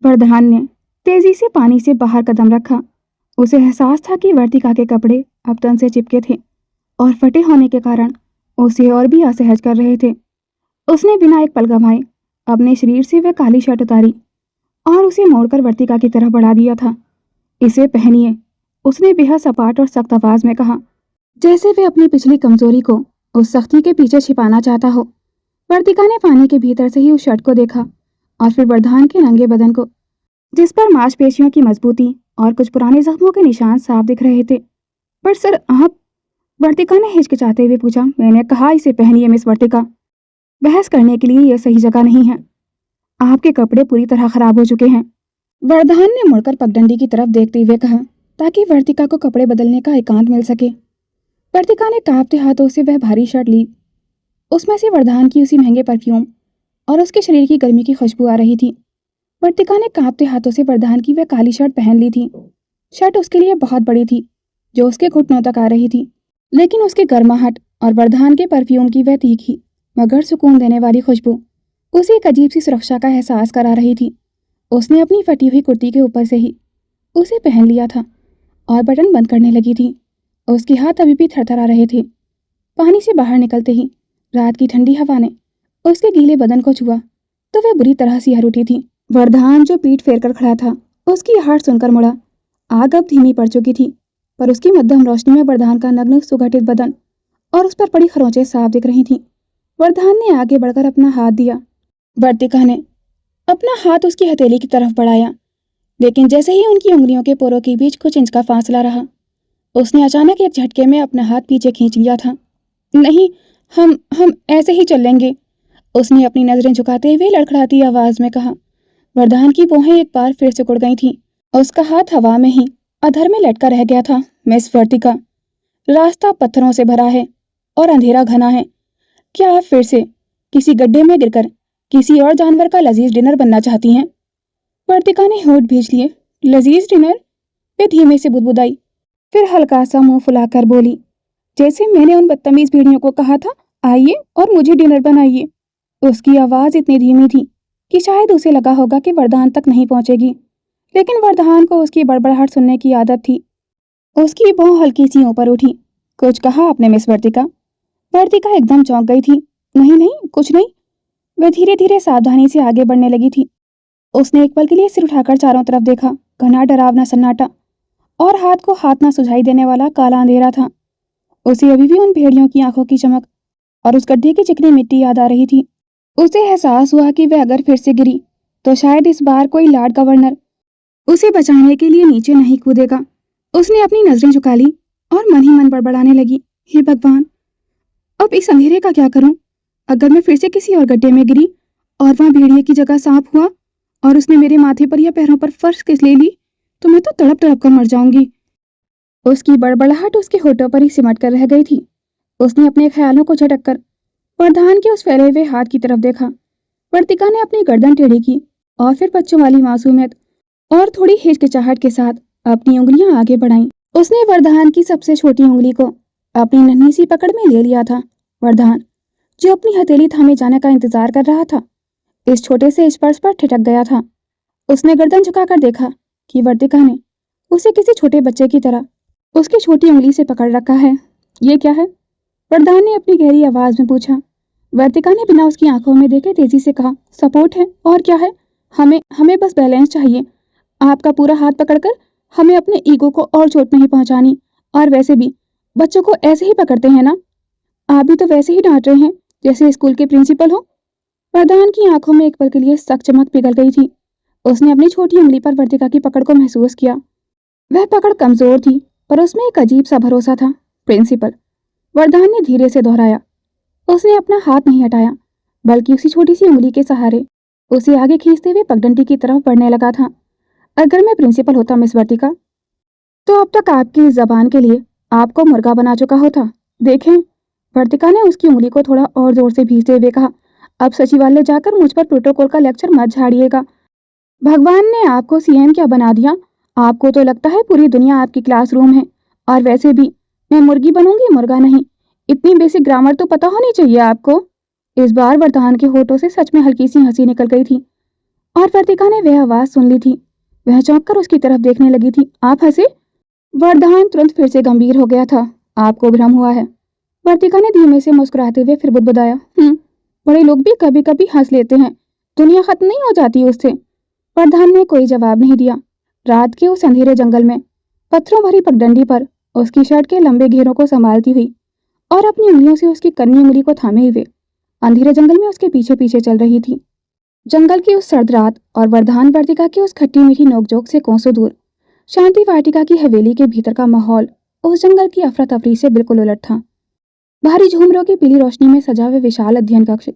वरदान ने तेजी से पानी से बाहर कदम रखा। उसे एहसास था कि वर्तिका के कपड़े अब तन से चिपके थे और फटे होने के कारण उसे और भी असहज कर रहे थे। उसने बिना एक पल गंवाए अपने शरीर से वह काली शर्ट उतारी और उसे मोड़कर वर्तिका की तरफ बढ़ा दिया था। इसे पहनिए, उसने बेहद सपाट और सख्त आवाज में कहा, जैसे वे अपनी पिछली कमजोरी को उस सख्ती के पीछे छिपाना चाहता हो। वर्तिका ने पानी के भीतर से ही उस शर्ट को देखा और फिर वरदान के नंगे बदन को, जिस पर मांसपेशियों की मजबूती और कुछ पुराने जख्मों के निशान साफ दिख रहे थे। पर सर आप, वर्तिका ने हिचकिचाते हुए पूछा। मैंने कहा इसे पहनिए मिस वर्तिका। बहस करने के लिए यह सही जगह नहीं है। आपके कपड़े पूरी तरह खराब हो चुके हैं। वरदान ने मुड़कर पगडंडी की तरफ देखते हुए कहा, ताकि वर्तिका को कपड़े बदलने का एकांत मिल सके। वर्तिका ने कांपते हाथों से वह भारी शर्ट ली। उसमें से वरदान की उसी महंगे परफ्यूम और उसके शरीर की गर्मी की खुशबू आ रही थी। वर्तिका ने कांपते हाथों से वरदान की वह काली शर्ट पहन ली थी। शर्ट उसके लिए बहुत बड़ी थी, जो उसके घुटनों तक आ रही थी, लेकिन उसकी गर्माहट और वरदान के परफ्यूम की वह तीखी मगर सुकून देने वाली खुशबू उसे एक अजीब सी सुरक्षा का एहसास करा रही थी। उसने अपनी फटी हुई कुर्ती के ऊपर से ही उसे पहन लिया था और बटन बंद करने लगी थी। उसके हाथ अभी भी थरथरा रहे थे। पानी से बाहर निकलते ही रात की ठंडी हवा ने उसके गीले बदन को छुआ तो वह बुरी तरह सिहर उठी थी। वरदान जो पीठ फेर कर खड़ा था, उसकी आहट सुनकर मुड़ा। आग अब धीमी पड़ चुकी थी, पर उसकी मध्यम रोशनी में वरदान का नग्न सुगठित बदन और उस पर पड़ी खरोंचें साफ दिख रही थीं। वरदान ने आगे बढ़कर अपना हाथ दिया। वर्तिका ने अपना हाथ उसकी हथेली की तरफ बढ़ाया, लेकिन जैसे ही उनकी उंगलियों के पोरों के बीच कुछ इंच का फासला रहा, उसने अचानक एक झटके में अपना हाथ पीछे खींच लिया था। नहीं, हम ऐसे ही चल लेंगे, उसने अपनी नजरें झुकाते हुए लड़खड़ाती आवाज में कहा। वरदान की भौहें एक बार फिर सिकुड़ गई थीं। उसका हाथ हवा में ही अधर में लटका रह गया था। मिस वर्तिका, रास्ता पत्थरों से भरा है और अंधेरा घना है। क्या आप फिर से किसी गड्ढे में गिरकर किसी और जानवर का लजीज डिनर बनना चाहती हैं? वर्तिका ने होंठ भींच लिए। लजीज डिनर? वे धीमे से बुदबुदाई, फिर हल्का सा मुंह फुलाकर बोली, जैसे मैंने उन बदतमीज भेड़ियों को कहा था, आइए और मुझे डिनर बनाइए। उसकी आवाज इतनी धीमी थी कि शायद उसे लगा होगा कि वरदान तक नहीं पहुंचेगी, लेकिन वरदान को उसकी बड़बड़ाहट सुनने की आदत थी। उसकी भौं हल्की सी ऊपर उठी। कुछ कहा आपने मिस वर्तिका? वर्तिका एकदम चौंक गई थी। नहीं नहीं, कुछ नहीं। वह धीरे धीरे सावधानी से आगे बढ़ने लगी थी। उसने एक पल के लिए सिर उठाकर चारों तरफ देखा। घना डरावना सन्नाटा और हाथ को हाथ ना सुझाई देने वाला काला अंधेरा था। उसे अभी भी उन भेड़ियों की आंखों की चमक और उस गड्ढे की चिकनी मिट्टी याद आ रही थी। उसे एहसास हुआ कि वह अगर फिर से गिरी तो शायद इस बार कोई लॉर्ड गवर्नर उसे बचाने के लिए नीचे नहीं कूदेगा। उसने अपनी नजरें झुका ली और मन ही मन बड़बड़ाने लगी, हे भगवान, अब इस अंधेरे का क्या करूं? अगर मैं फिर से किसी और गड्ढे में गिरी और वहां भेड़िए की जगह सांप हुआ और उसने मेरे माथे पर या पैरों पर फर्श किस ले ली तो मैं तो तड़प तड़प कर मर जाऊंगी। उसकी बड़बड़ाहट उसके होठों पर ही सिमट कर रह गई थी। उसने अपने ख्यालों को झटक कर प्रधान के उस फैले हुए हाथ की तरफ देखा। वर्तिका ने अपनी गर्दन टेढ़ी की और फिर बच्चों वाली मासूमियत और थोड़ी हिचकिचाहट के साथ अपनी उंगलियां आगे बढ़ाईं। उसने वरदान की सबसे छोटी उंगली को अपनी नन्ही सी पकड़ में ले लिया था। वरदान, जो अपनी हथेली थामे जाने का इंतजार कर रहा था, इस छोटे से स्पर्श पर ठिठक गया था। उसने गर्दन झुकाकर देखा कि वर्तिका ने उसे किसी छोटे बच्चे की तरह उसकी छोटी उंगली से पकड़ रखा है। ये क्या है? वरदान ने अपनी गहरी आवाज में पूछा। वर्तिका ने बिना उसकी आंखों में देखे तेजी से कहा, सपोर्ट है। और क्या है? हमें हमें बस बैलेंस चाहिए। आपका पूरा हाथ पकड़कर हमें अपने ईगो को और चोट नहीं पहुंचानी। और वैसे भी बच्चों को ऐसे ही पकड़ते हैं ना? आप भी तो वैसे ही डांट रहे हैं जैसे स्कूल के प्रिंसिपल हो। वरदान की आंखों में एक पल के लिए सख्त चमक पिघल गई थी। उसने अपनी छोटी उंगली पर वर्तिका की पकड़ को महसूस किया। वह पकड़ कमजोर थी पर उसमें एक अजीब सा भरोसा था। प्रिंसिपल, वरदान ने धीरे से दोहराया। उसने अपना हाथ नहीं हटाया बल्कि उसी छोटी सी उंगली के सहारे उसे आगे खींचते हुए पगडंडी की तरफ बढ़ने लगा था। अगर मैं प्रिंसिपल होता मिस वर्तिका, तो अब तक आपकी इस जबान के लिए आपको मुर्गा बना चुका होता। देखें, वर्तिका ने उसकी उंगली को थोड़ा और जोर से भींचते हुए कहा, अब सचिवालय जाकर मुझ पर प्रोटोकॉल का लेक्चर मत झाड़िएगा। भगवान ने आपको सीएम क्या बना दिया? आपको तो लगता है पूरी दुनिया आपकी क्लासरूम है। और वैसे भी मैं मुर्गी बनूंगी, मुर्गा नहीं। इतनी बेसिक ग्रामर तो पता होनी चाहिए आपको। इस बार वरदान के होठों से सच में हल्की सी हंसी निकल गई थी और वर्तिका ने वह आवाज सुन ली थी। वह चौंक कर उसकी तरफ देखने लगी थी। आप हंसे? वरदान तुरंत फिर से गंभीर हो गया था। आपको भ्रम हुआ है। वर्तिका ने धीमे से मुस्कुराते हुए फिर बुदबुदाया, बड़े लोग भी कभी कभी हंस लेते हैं, दुनिया खत्म नहीं हो जाती उससे। वरदान ने कोई जवाब नहीं दिया। रात के उस अंधेरे जंगल में पत्थरों भरी पगडंडी पर उसकी शर्ट के लंबे घेरों को संभालती हुई और अपनी उंगलियों से उसकी कन्नी उंगली को थामे हुए अंधेरे जंगल में उसके पीछे पीछे चल रही थी। जंगल की उस सर्द रात और वरदान वर्तिका की उस खट्टी मीठी नोकझोंक से कोसों दूर शांति वाटिका की हवेली के भीतर का माहौल उस जंगल की अफरा तफरी से बिल्कुल उलट था। भारी झूमरों की पीली रोशनी में सजा हुए विशाल अध्ययन कक्ष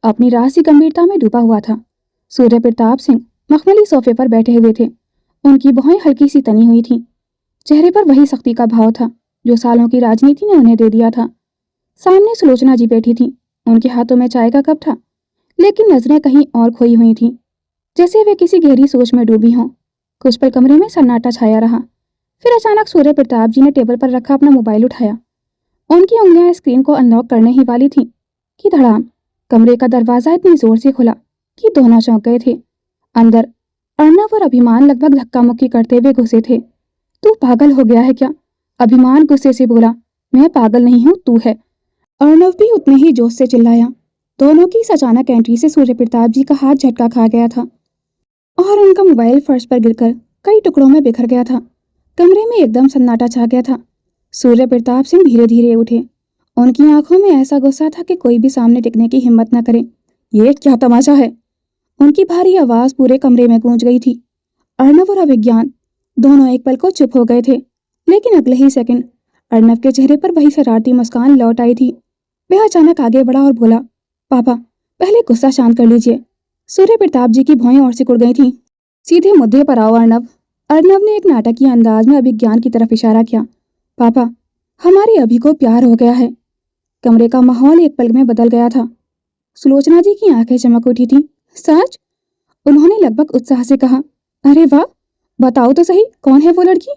अपनी रासी गंभीरता में डूबा हुआ था। सूर्य प्रताप सिंह मखमली सोफे पर बैठे हुए थे। उनकी भौहें हल्की सी तनी हुई थीं। चेहरे पर वही सख्ती का भाव था जो सालों की राजनीति ने उन्हें दे दिया था। सामने सुलोचना जी बैठी थी। उनके हाथों में चाय का कप था, लेकिन नजरें कहीं और खोई हुई थीं, जैसे वे किसी गहरी सोच में डूबी हों। कुछ पल कमरे में सन्नाटा छाया रहा। फिर अचानक सूर्य प्रताप जी ने टेबल पर रखा अपना मोबाइल उठाया। उनकी उंगलियां स्क्रीन को अनलॉक करने ही वाली थी कि धड़ाम कमरे का दरवाजा इतनी जोर से खुला कि दोनों चौंक गए थे। अंदर अर्णव और अभिमान लगभग धक्का मुक्की करते हुए घुसे थे। तू पागल हो गया है क्या? अभिमान गुस्से से बोला। मैं पागल नहीं हूँ, तू है। अर्णव भी उतने ही जोश से चिल्लाया। दोनों की इस अचानक एंट्री से सूर्य प्रताप जी का हाथ झटका खा गया था और उनका मोबाइल फर्श पर गिरकर कई टुकड़ों में बिखर गया था। कमरे में एकदम सन्नाटा छा गया था। सूर्य प्रताप सिंह धीरे धीरे उठे। उनकी आंखों में ऐसा गुस्सा था कि कोई भी सामने टिकने की हिम्मत न करे। ये क्या तमाशा है? उनकी भारी आवाज पूरे कमरे में गूंज गई थी। अर्णव और अभिज्ञान दोनों एक पल को चुप हो गए थे, लेकिन अगले ही सेकंड अर्णव के चेहरे पर वही शरारती मुस्कान लौट आई थी। वह अचानक आगे बढ़ा और बोला, पापा, पहले गुस्सा शांत कर लीजिए। सूर्य प्रताप जी की भौहें और सिकुड़ गई थीं। सीधे मुद्दे पर आओ अर्णव। अर्णव ने एक नाटकीय अंदाज में अभिज्ञान की तरफ इशारा किया। पापा, हमारी अभी को प्यार हो गया है। कमरे का माहौल एक पल में बदल गया था। सुलोचना जी की आंखें चमक उठी थीं। सच? उन्होंने लगभग उत्साह से कहा। अरे वाह, बताओ तो सही, कौन है वो लड़की?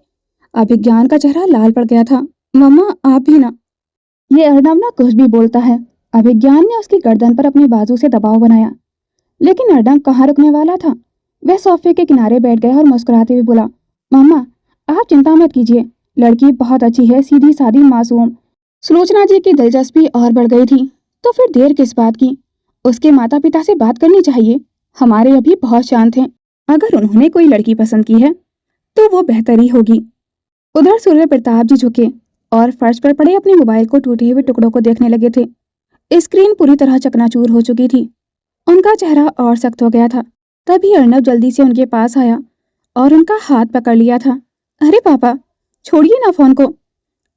अभिज्ञान का चेहरा लाल पड़ गया था। मम्मा, आप भी ना। ये अर्णव ना कुछ भी बोलता है। अभिज्ञान ने उसकी गर्दन पर अपने बाजू से दबाव बनाया, लेकिन अर्णव कहाँ रुकने वाला था। वह सोफे के किनारे बैठ गया और मुस्कुराते हुए बोला, मम्मा, आप चिंता मत कीजिए, लड़की बहुत अच्छी है, सीधी सादी मासूम। सुलोचना जी की दिलचस्पी और बढ़ गई थी। तो फिर देर किस बात की? उसके माता पिता से बात करनी चाहिए। हमारे अभी बहुत शांत हैं। अगर उन्होंने कोई लड़की पसंद की है तो वो बेहतर ही होगी। उधर सूर्य प्रताप जी झुके और फर्श पर पड़े अपने मोबाइल को टूटे हुए टुकड़ों को देखने लगे थे। स्क्रीन पूरी तरह चकनाचूर हो चुकी थी। उनका चेहरा और सख्त हो गया था। तभी अर्नब जल्दी से उनके पास आया और उनका हाथ पकड़ लिया था। अरे पापा, छोड़िए ना फोन को,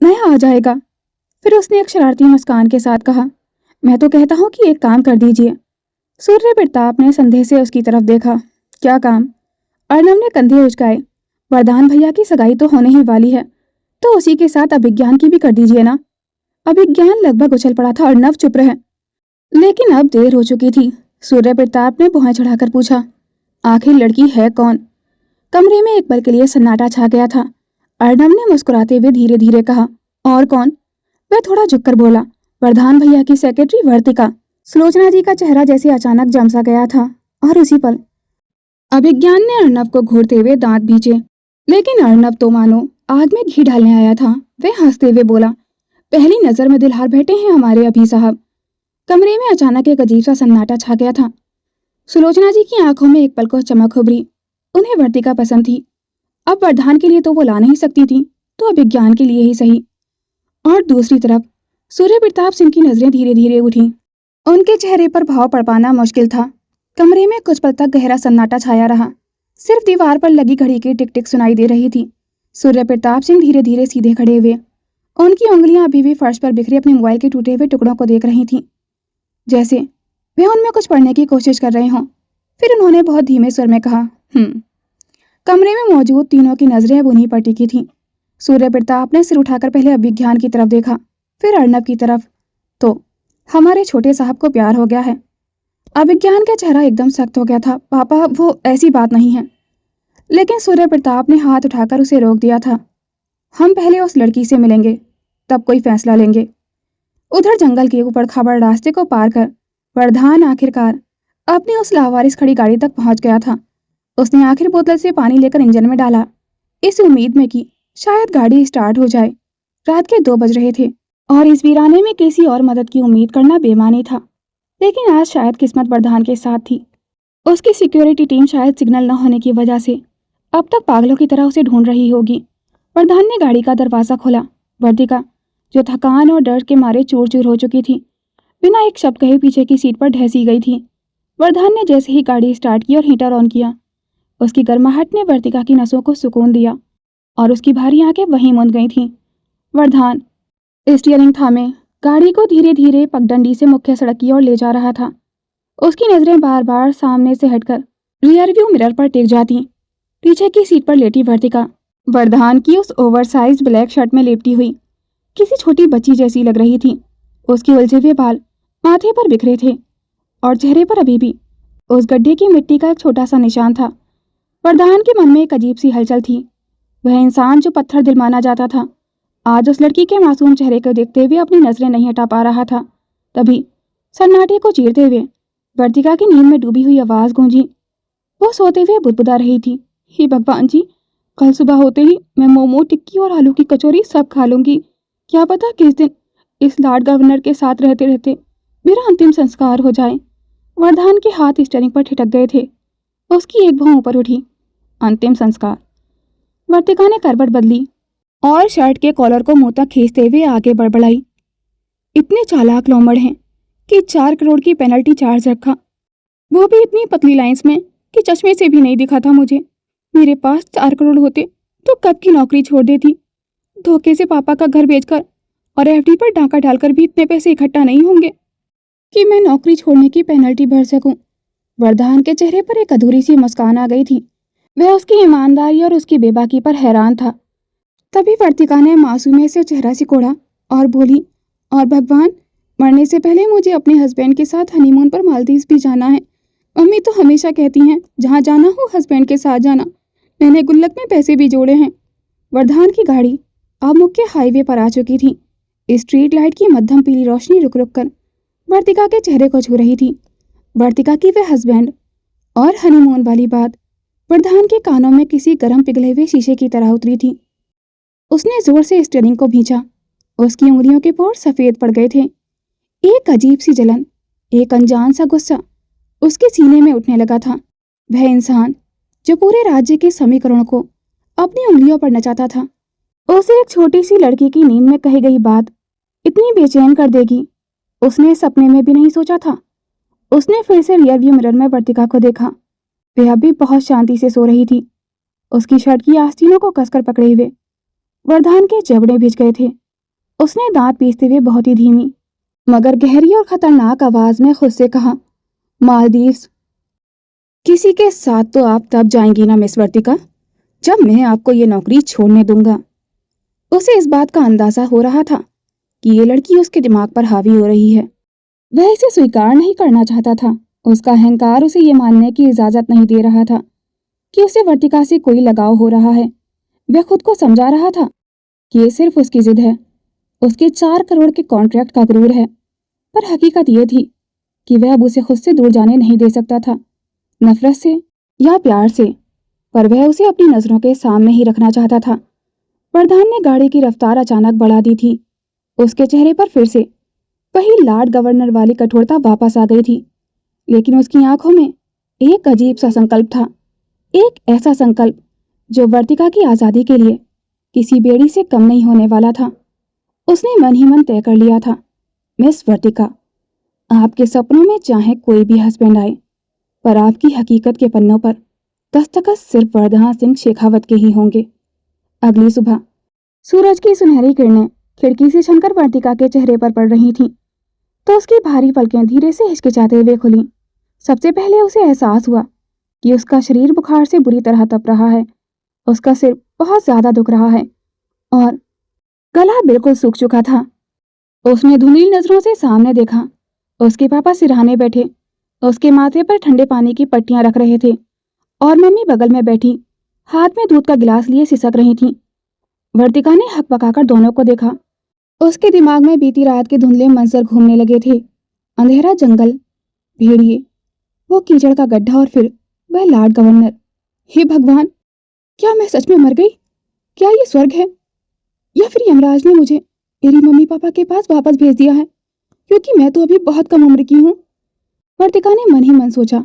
नया आ जाएगा। फिर उसने एक शरारती मुस्कान के साथ कहा, मैं तो कहता हूँ कि एक काम कर दीजिए। सूर्य प्रताप ने संदेह से उसकी तरफ देखा। क्या काम? अर्नब ने कंधे उचकाए। वरदान भैया की सगाई तो होने ही वाली है, तो उसी के साथ अभिज्ञान की भी कर दीजिए ना। अभिज्ञान लगभग उछल पड़ा था। अर्नब चुप रहे, लेकिन अब देर हो चुकी थी। सूर्य प्रताप ने भुआं चढ़ाकर पूछा, आखिर लड़की है कौन? कमरे में एक पल के लिए सन्नाटा छा गया था। अर्नब ने मुस्कुराते हुए धीरे धीरे कहा, और कौन? वह थोड़ा झुककर बोला, वरदान भैया की सेक्रेटरी वर्तिका। सुलोचना जी का चेहरा जैसे अचानक जम सा गया था। और उसी पल अभिज्ञान ने अर्नब को घूरते हुए दांत भींचे, लेकिन अर्नब तो मानो आग में घी डालने आया था। वह हंसते हुए बोला, पहली नजर में दिलहार बैठे हैं हमारे अभी साहब। कमरे में अचानक एक अजीब सा सन्नाटा छा गया था। सुलोचना जी की आंखों में एक पल को चमक उभरी। उन्हें वर्तिका पसंद थी। अब वरदान के लिए तो वो ला नहीं सकती थी, तो अभिज्ञान के लिए ही सही। और दूसरी तरफ सूर्य प्रताप सिंह की नजरें धीरे धीरे उठी। उनके चेहरे पर भाव पढ़ पाना मुश्किल था। कमरे में कुछ पल तक गहरा सन्नाटा छाया रहा। सिर्फ दीवार पर लगी घड़ी की टिक टिक सुनाई दे रही थी। सूर्य प्रताप सिंह धीरे धीरे सीधे खड़े हुए। उनकी उंगलियां अभी भी फर्श पर बिखरे अपने मोबाइल के टूटे हुए टुकड़ों को देख रही थीं, जैसे वे उनमें कुछ पढ़ने की कोशिश कर रहे हों। फिर उन्होंने बहुत धीमे स्वर में कहा, कमरे में मौजूद तीनों की नजरें अब उन्हीं पर टिकी थीं। सूर्य प्रताप ने सिर उठाकर पहले अभिज्ञान की तरफ देखा, फिर अर्नब की तरफ। तो हमारे छोटे साहब को प्यार हो गया है। अभिज्ञान का चेहरा एकदम सख्त हो गया था। पापा, वो ऐसी बात नहीं है। लेकिन सूर्य प्रताप ने हाथ उठाकर उसे रोक दिया था। हम पहले उस लड़की से मिलेंगे, तब कोई फैसला लेंगे। उधर जंगल के ऊपर खबर रास्ते को पार कर वरदान आखिरकार अपनी उस लावारिस खड़ी गाड़ी तक पहुंच गया था। उसने आखिर बोतल से पानी लेकर इंजन में डाला, इस उम्मीद में कि शायद गाड़ी स्टार्ट हो जाए। रात के 2 बज रहे थे और इस वीराने में किसी और मदद की उम्मीद करना बेमानी था। लेकिन आज शायद किस्मत वरदान के साथ थी। उसकी सिक्योरिटी टीम शायद सिग्नल न होने की वजह से अब तक पागलों की तरह उसे ढूंढ रही होगी। वरदान ने गाड़ी का दरवाज़ा खोला। वर्तिका, जो थकान और डर के मारे चूर चूर हो चुकी थी, बिना एक शब्द कहे पीछे की सीट पर ढहसी गई थी। वरदान ने जैसे ही गाड़ी स्टार्ट की और हीटर ऑन किया, उसकी गर्माहट ने वर्तिका की नसों को सुकून दिया और उसकी भारी आंखें वहीं मुंद गई थीं। वरदान स्टीयरिंग थामे गाड़ी को धीरे धीरे पगडंडी से मुख्य सड़क की ओर ले जा रहा था। उसकी नजरें बार बार सामने से हटकर रियर व्यू मिरर पर टिक जाती। पीछे की सीट पर लेटी वर्तिका वरदान की उस ओवरसाइज्ड ब्लैक शर्ट में लेपटी हुई किसी छोटी बच्ची जैसी लग रही थी। उसके उलझे हुए बाल माथे पर बिखरे थे और चेहरे पर अभी भी उस गड्ढे की मिट्टी का एक छोटा सा निशान था। वरदान के मन में एक अजीब सी हलचल थी। वह इंसान जो पत्थर दिल माना जाता था, आज उस लड़की के मासूम चेहरे को देखते हुए अपनी नजरें नहीं हटा पा रहा था। तभी सन्नाटे को चीरते हुए वर्तिका की नींद में डूबी हुई आवाज गूंजी। वो सोते हुए बुदबुदा रही थी, हे भगवान जी, कल सुबह होते ही मैं मोमो, टिक्की और आलू की कचौरी सब खा लूंगी। क्या पता किस दिन इस लॉर्ड गवर्नर के साथ रहते रहते मेरा अंतिम संस्कार हो जाए। वरदान के हाथ स्टीयरिंग पर ठिठक गए थे। उसकी एक भौं ऊपर उठी। अंतिम संस्कार। वर्तिका ने करवट बदली और शर्ट के कॉलर को मुंह तक खींचते हुए आगे बड़बड़ाई। इतने चालाक लोमड़ हैं कि 4 करोड़ की पेनल्टी चार्ज रखा, वो भी इतनी पतली लाइंस में कि चश्मे से भी नहीं दिखा था मुझे। मेरे पास 4 करोड़ होते तो कब की नौकरी छोड़ देती। धोखे से पापा का घर बेचकर और एफडी पर डाका डालकर भी इतने पैसे इकट्ठा नहीं होंगे कि मैं नौकरी छोड़ने की पेनल्टी भर सकूं। वरदान के चेहरे पर एक अधूरी सी मुस्कान आ गई थी। वह उसकी ईमानदारी और उसकी बेबाकी पर हैरान था। तभी वर्तिका ने मासूमियत से चेहरा सिकोड़ा और बोली, और भगवान, मरने से पहले मुझे अपने हस्बैंड के साथ हनीमून पर मालदीव भी जाना है। मम्मी तो हमेशा कहती हैं जहाँ जाना हो हस्बैंड के साथ जाना। मैंने गुल्लक में पैसे भी जोड़े हैं। वरदान की गाड़ी अब मुख्य हाईवे पर आ चुकी थी। स्ट्रीट लाइट की मध्यम पीली रोशनी रुक रुक कर वर्तिका के चेहरे को छू रही थी। वर्तिका की वह हस्बैंड और हनीमून वाली बात वरदान के कानों में किसी गर्म पिघले हुए शीशे की तरह उतरी थी। उसने जोर से स्टीयरिंग को खींचा। उसकी उंगलियों के पोर सफेद पड़ गए थे। एक अजीब सी जलन, एक अनजान सा गुस्सा उसके सीने में उठने लगा था। वह इंसान जो पूरे राज्य के समीकरणों को अपनी उंगलियों पर नचाता था, उसे एक छोटी सी लड़की की नींद में कही गई बात इतनी बेचैन कर देगी, उसने सपने में भी नहीं सोचा था। उसने फिर से रियरव्यू मिरर में वर्तिका को देखा। वह अभी बहुत शांति से सो रही थी, उसकी शर्ट की आस्तीनों को कसकर पकड़े हुए। वरदान के जबड़े भिज गए थे। उसने दांत पीसते हुए बहुत ही धीमी मगर गहरी और खतरनाक आवाज में खुद से कहा, मालदीव्स। किसी के साथ तो आप तब जाएंगी ना मिस वर्तिका, जब मैं आपको ये नौकरी छोड़ने दूंगा। उसे इस बात का अंदाजा हो रहा था कि ये लड़की उसके दिमाग पर हावी हो रही है। वह इसे स्वीकार नहीं करना चाहता था। उसका अहंकार उसे ये मानने की इजाजत नहीं दे रहा था कि उसे वर्तिका से कोई लगाव हो रहा है। वह खुद को समझा रहा था कि ये सिर्फ उसकी जिद है, उसके 4 करोड़ के कॉन्ट्रैक्ट का गुरूर है। पर हकीकत ये थी कि वह अब उसे खुद से दूर जाने नहीं दे सकता था, नफरत से या प्यार से, पर वह उसे अपनी नजरों के सामने ही रखना चाहता था। वरदान ने गाड़ी की रफ्तार अचानक बढ़ा दी थी। उसके चेहरे पर फिर से वही लॉर्ड गवर्नर वाली कठोरता वापस आ गई थी, लेकिन उसकी आंखों में एक अजीब सा संकल्प था। एक ऐसा संकल्प जो वर्तिका की आजादी के लिए किसी बेड़ी से कम नहीं होने वाला था। उसने मन ही मन तय कर लिया था, मिस वर्तिका, आपके सपनों में चाहे कोई भी हस्बैंड आए, पर आपकी हकीकत के पन्नों पर दस्तखत सिर्फ वरदान सिंह शेखावत के ही होंगे। अगली सुबह सूरज की सुनहरी किरणें खिड़की से छनकर वर्तिका के चेहरे पर पड़ रही थीं, तो उसकी भारी पलकें धीरे से हिचकिचाते हुए खुलीं। सबसे पहले उसे एहसास हुआ कि उसका शरीर बुखार से बुरी तरह तप रहा है। उसका सिर बहुत ज्यादा दुख रहा है और गला बिल्कुल सूख चुका था। उसने धुंधली नजरों से सामने देखा। उसके पापा सिरहाने बैठे, उसके माथे पर ठंडे पानी की पट्टियां रख रहे थे और मम्मी बगल में बैठी हाथ में दूध का गिलास लिए सिसक रही थीं। वर्तिका ने हक पकाकर दोनों को देखा। उसके दिमाग में बीती रात के धुंधले मंजर घूमने लगे थे। अंधेरा जंगल, भेड़िए, वो कीचड़ का गड्ढा और फिर वह लॉर्ड गवर्नर। हे भगवान, क्या मैं सच में मर गई? क्या ये स्वर्ग है या फिर यमराज ने मुझे मेरी मम्मी पापा के पास वापस भेज दिया है, क्योंकि मैं तो अभी बहुत कम उम्र की हूँ। वर्तिका ने मन ही मन सोचा।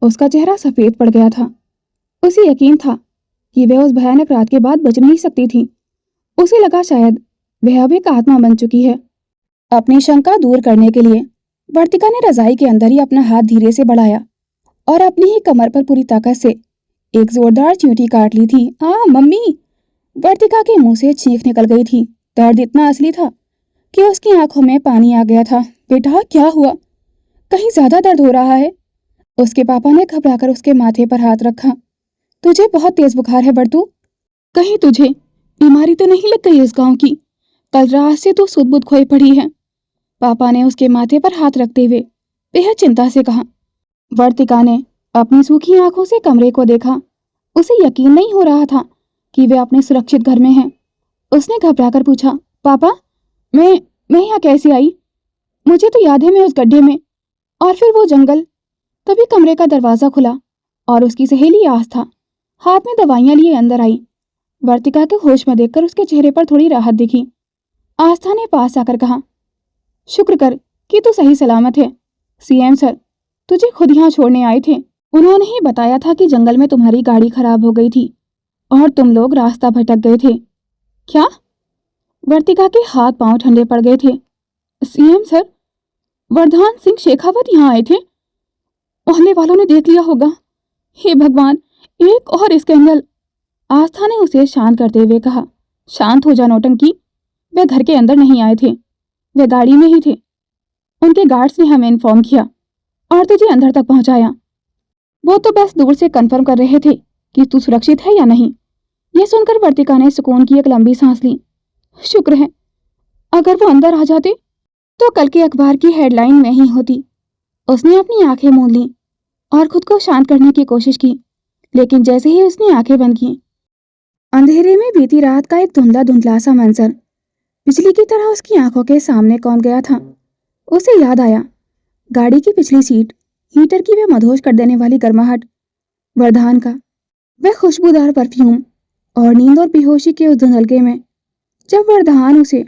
उसका चेहरा सफेद पड़ गया था। उसे यकीन था कि वह उस भयानक रात के बाद बच नहीं सकती थी। उसे लगा शायद वह अब एक आत्मा बन चुकी है। अपनी शंका दूर करने के लिए वर्तिका ने रजाई के अंदर ही अपना हाथ धीरे से बढ़ाया और अपनी ही कमर पर पूरी ताकत से एक जोरदार चींटी काट ली थी। मम्मी! वर्तिका के मुंह से चीख निकल गई थी। दर्द इतना असली था कि उसकी आंखों में पानी आ गया था। बेटा, क्या हुआ? कहीं ज्यादा दर्द हो रहा है? उसके पापा ने घबराकर उसके माथे पर हाथ रखा। तुझे बहुत तेज बुखार है बर्तू। कहीं तुझे बीमारी तो नहीं लग गई इस गांव की? कल रात से तू सुध-बुध खोई पड़ी है। पापा ने उसके माथे पर हाथ रखते हुए बेहद चिंता से कहा। वर्तिका ने अपनी सूखी आंखों से कमरे को देखा। उसे यकीन नहीं हो रहा था कि वे अपने सुरक्षित घर में हैं। उसने घबराकर पूछा, पापा, मैं यहाँ कैसे आई? मुझे तो याद है मैं उस गड्ढे में और फिर वो जंगल। तभी कमरे का दरवाजा खुला और उसकी सहेली आस्था हाथ में दवाइयां लिए अंदर आई। वर्तिका के होश में देखकर उसके चेहरे पर थोड़ी राहत दिखी। आस्था ने पास आकर कहा, शुक्र कर कि तू सही सलामत है। सीएम सर तुझे खुद यहाँ छोड़ने आए थे। उन्होंने ही बताया था कि जंगल में तुम्हारी गाड़ी खराब हो गई थी और तुम लोग रास्ता भटक गए थे। क्या? वर्तिका के हाथ पांव ठंडे पड़ गए थे। सीएम सर, वरदान सिंह शेखावत यहाँ आए थे। मोहल्ले वालों ने देख लिया होगा। हे भगवान, एक और स्कैंडल। आस्था ने उसे शांत करते हुए कहा, शांत हो जा नौटंकी। वे घर के अंदर नहीं आए थे, वे गाड़ी में ही थे। उनके गार्ड्स ने हमें इन्फॉर्म किया और तुझे अंदर तक पहुंचाया। वो तो बस दूर से कंफर्म कर रहे थे कि तू सुरक्षित है या नहीं। यह सुनकर वर्तिका ने सुकून की एक लंबी सांस ली। शुक्र है, अगर वो अंदर आ जाते तो कल के अखबार की हेडलाइन में ही होती। उसने अपनी आंखें मूंद ली और खुद को शांत करने की कोशिश की, लेकिन जैसे ही उसने आंखें बंद की, अंधेरे में बीती रात का एक धुंधला धुंधला सा मंजर बिजली की तरह उसकी आंखों के सामने कौंध गया था। उसे याद आया, गाड़ी की पिछली सीट, हीटर की वह मदहोश कर देने वाली गर्माहट, वरदान का वह खुशबूदार परफ्यूम और नींद और बेहोशी के उस धुंधलके में जब वरदान उसे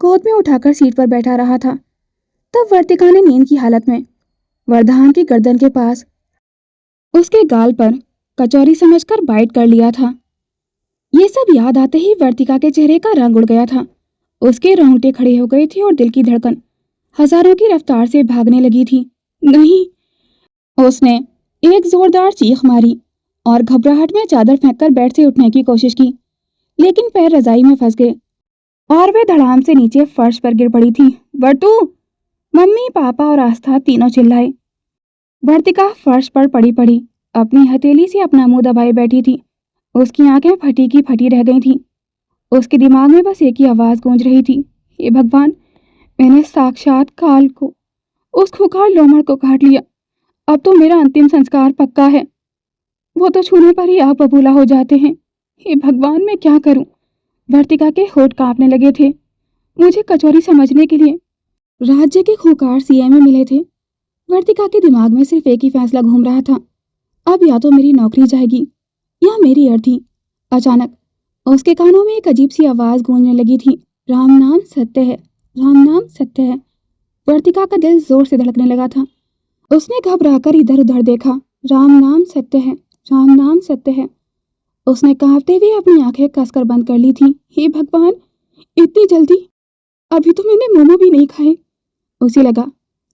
गोद में उठाकर सीट पर बैठा रहा था, तब वर्तिका ने नींद की हालत में वरदान की गर्दन के पास उसके गाल पर कचौरी समझकर बाइट कर लिया था। ये सब याद आते ही वर्तिका के चेहरे का रंग उड़ गया था। उसके रोंगटे खड़े हो गए थे और दिल की धड़कन हजारों की रफ्तार से भागने लगी थी। नहीं! उसने एक जोरदार चीख मारी और घबराहट में चादर फेंककर बेड से उठने की कोशिश की, लेकिन पैर रजाई में फंस गए और वे धड़ाम से नीचे फर्श पर गिर पड़ी थी। वर्तु! मम्मी, पापा और आस्था तीनों चिल्लाए। वर्तिका फर्श पर पड़ी पड़ी अपनी हथेली से अपना मुंह दबाए बैठी थी। उसकी आंखें फटी की फटी रह गई थीं। उसके दिमाग में बस एक ही आवाज गूंज रही थी, हे भगवान, मैंने साक्षात काल को, उस खुखार लोमड़ को काट लिया। अब तो मेरा अंतिम संस्कार पक्का है। वो तो छूने पर ही आप बबूला हो जाते हैं। हे भगवान, मैं क्या करूं? वर्तिका के होठ कांपने लगे थे। मुझे कचौरी समझने के लिए राज्य के खूंखार सीएम में मिले थे। वर्तिका के दिमाग में सिर्फ एक ही फैसला घूम रहा था, अब या तो मेरी नौकरी जाएगी या मेरी अर्थी। अचानक उसके कानों में एक अजीब सी आवाज गूंजने लगी थी, राम नाम सत्य है, राम नाम सत्य है। वर्तिका का दिल जोर से धड़कने लगा था। उसने घबराकर इधर उधर देखा। राम नाम सत्य है, राम नाम सत्य है। उसने कांपते हुए अपनी आंखें कसकर बंद कर ली थी। हे भगवान, इतनी जल्दी? अभी तो मैंने मोमो भी नहीं खाए। उसे लगा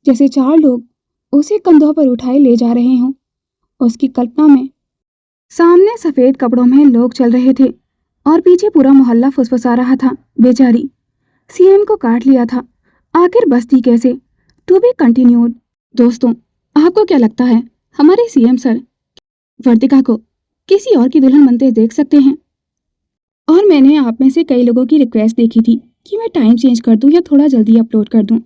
जैसे 4 लोग उसे कंधों पर उठाए ले जा रहे हों। उसकी कल्पना में सामने सफेद कपड़ों में लोग चल रहे थे और पीछे पूरा मोहल्ला फुसफुसा रहा था। बेचारी, सीएम को काट लिया था, आखिर बस्ती कैसे? To be continued. दोस्तों, आपको क्या लगता है, हमारे सीएम सर वर्तिका को किसी और की दुल्हन बनते देख सकते हैं? और मैंने आप में से कई लोगों की रिक्वेस्ट देखी थी कि मैं टाइम चेंज कर दूं या थोड़ा जल्दी अपलोड कर दूं।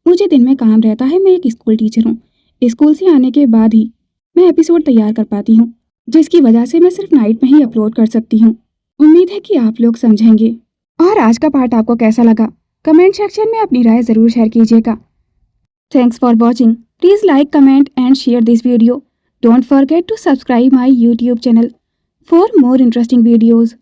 मुझे दिन में काम रहता है, मैं एक स्कूल टीचर हूँ। स्कूल से आने के बाद ही मैं एपिसोड तैयार कर पाती हूँ, जिसकी वजह से मैं सिर्फ नाइट में ही अपलोड कर सकती हूँ। उम्मीद है कि आप लोग समझेंगे। और आज का पार्ट आपको कैसा लगा, कमेंट सेक्शन में अपनी राय ज़रूर शेयर कीजिएगा। Thanks for watching. Please like, comment and share this video. Don't forget to subscribe my YouTube channel for more interesting videos.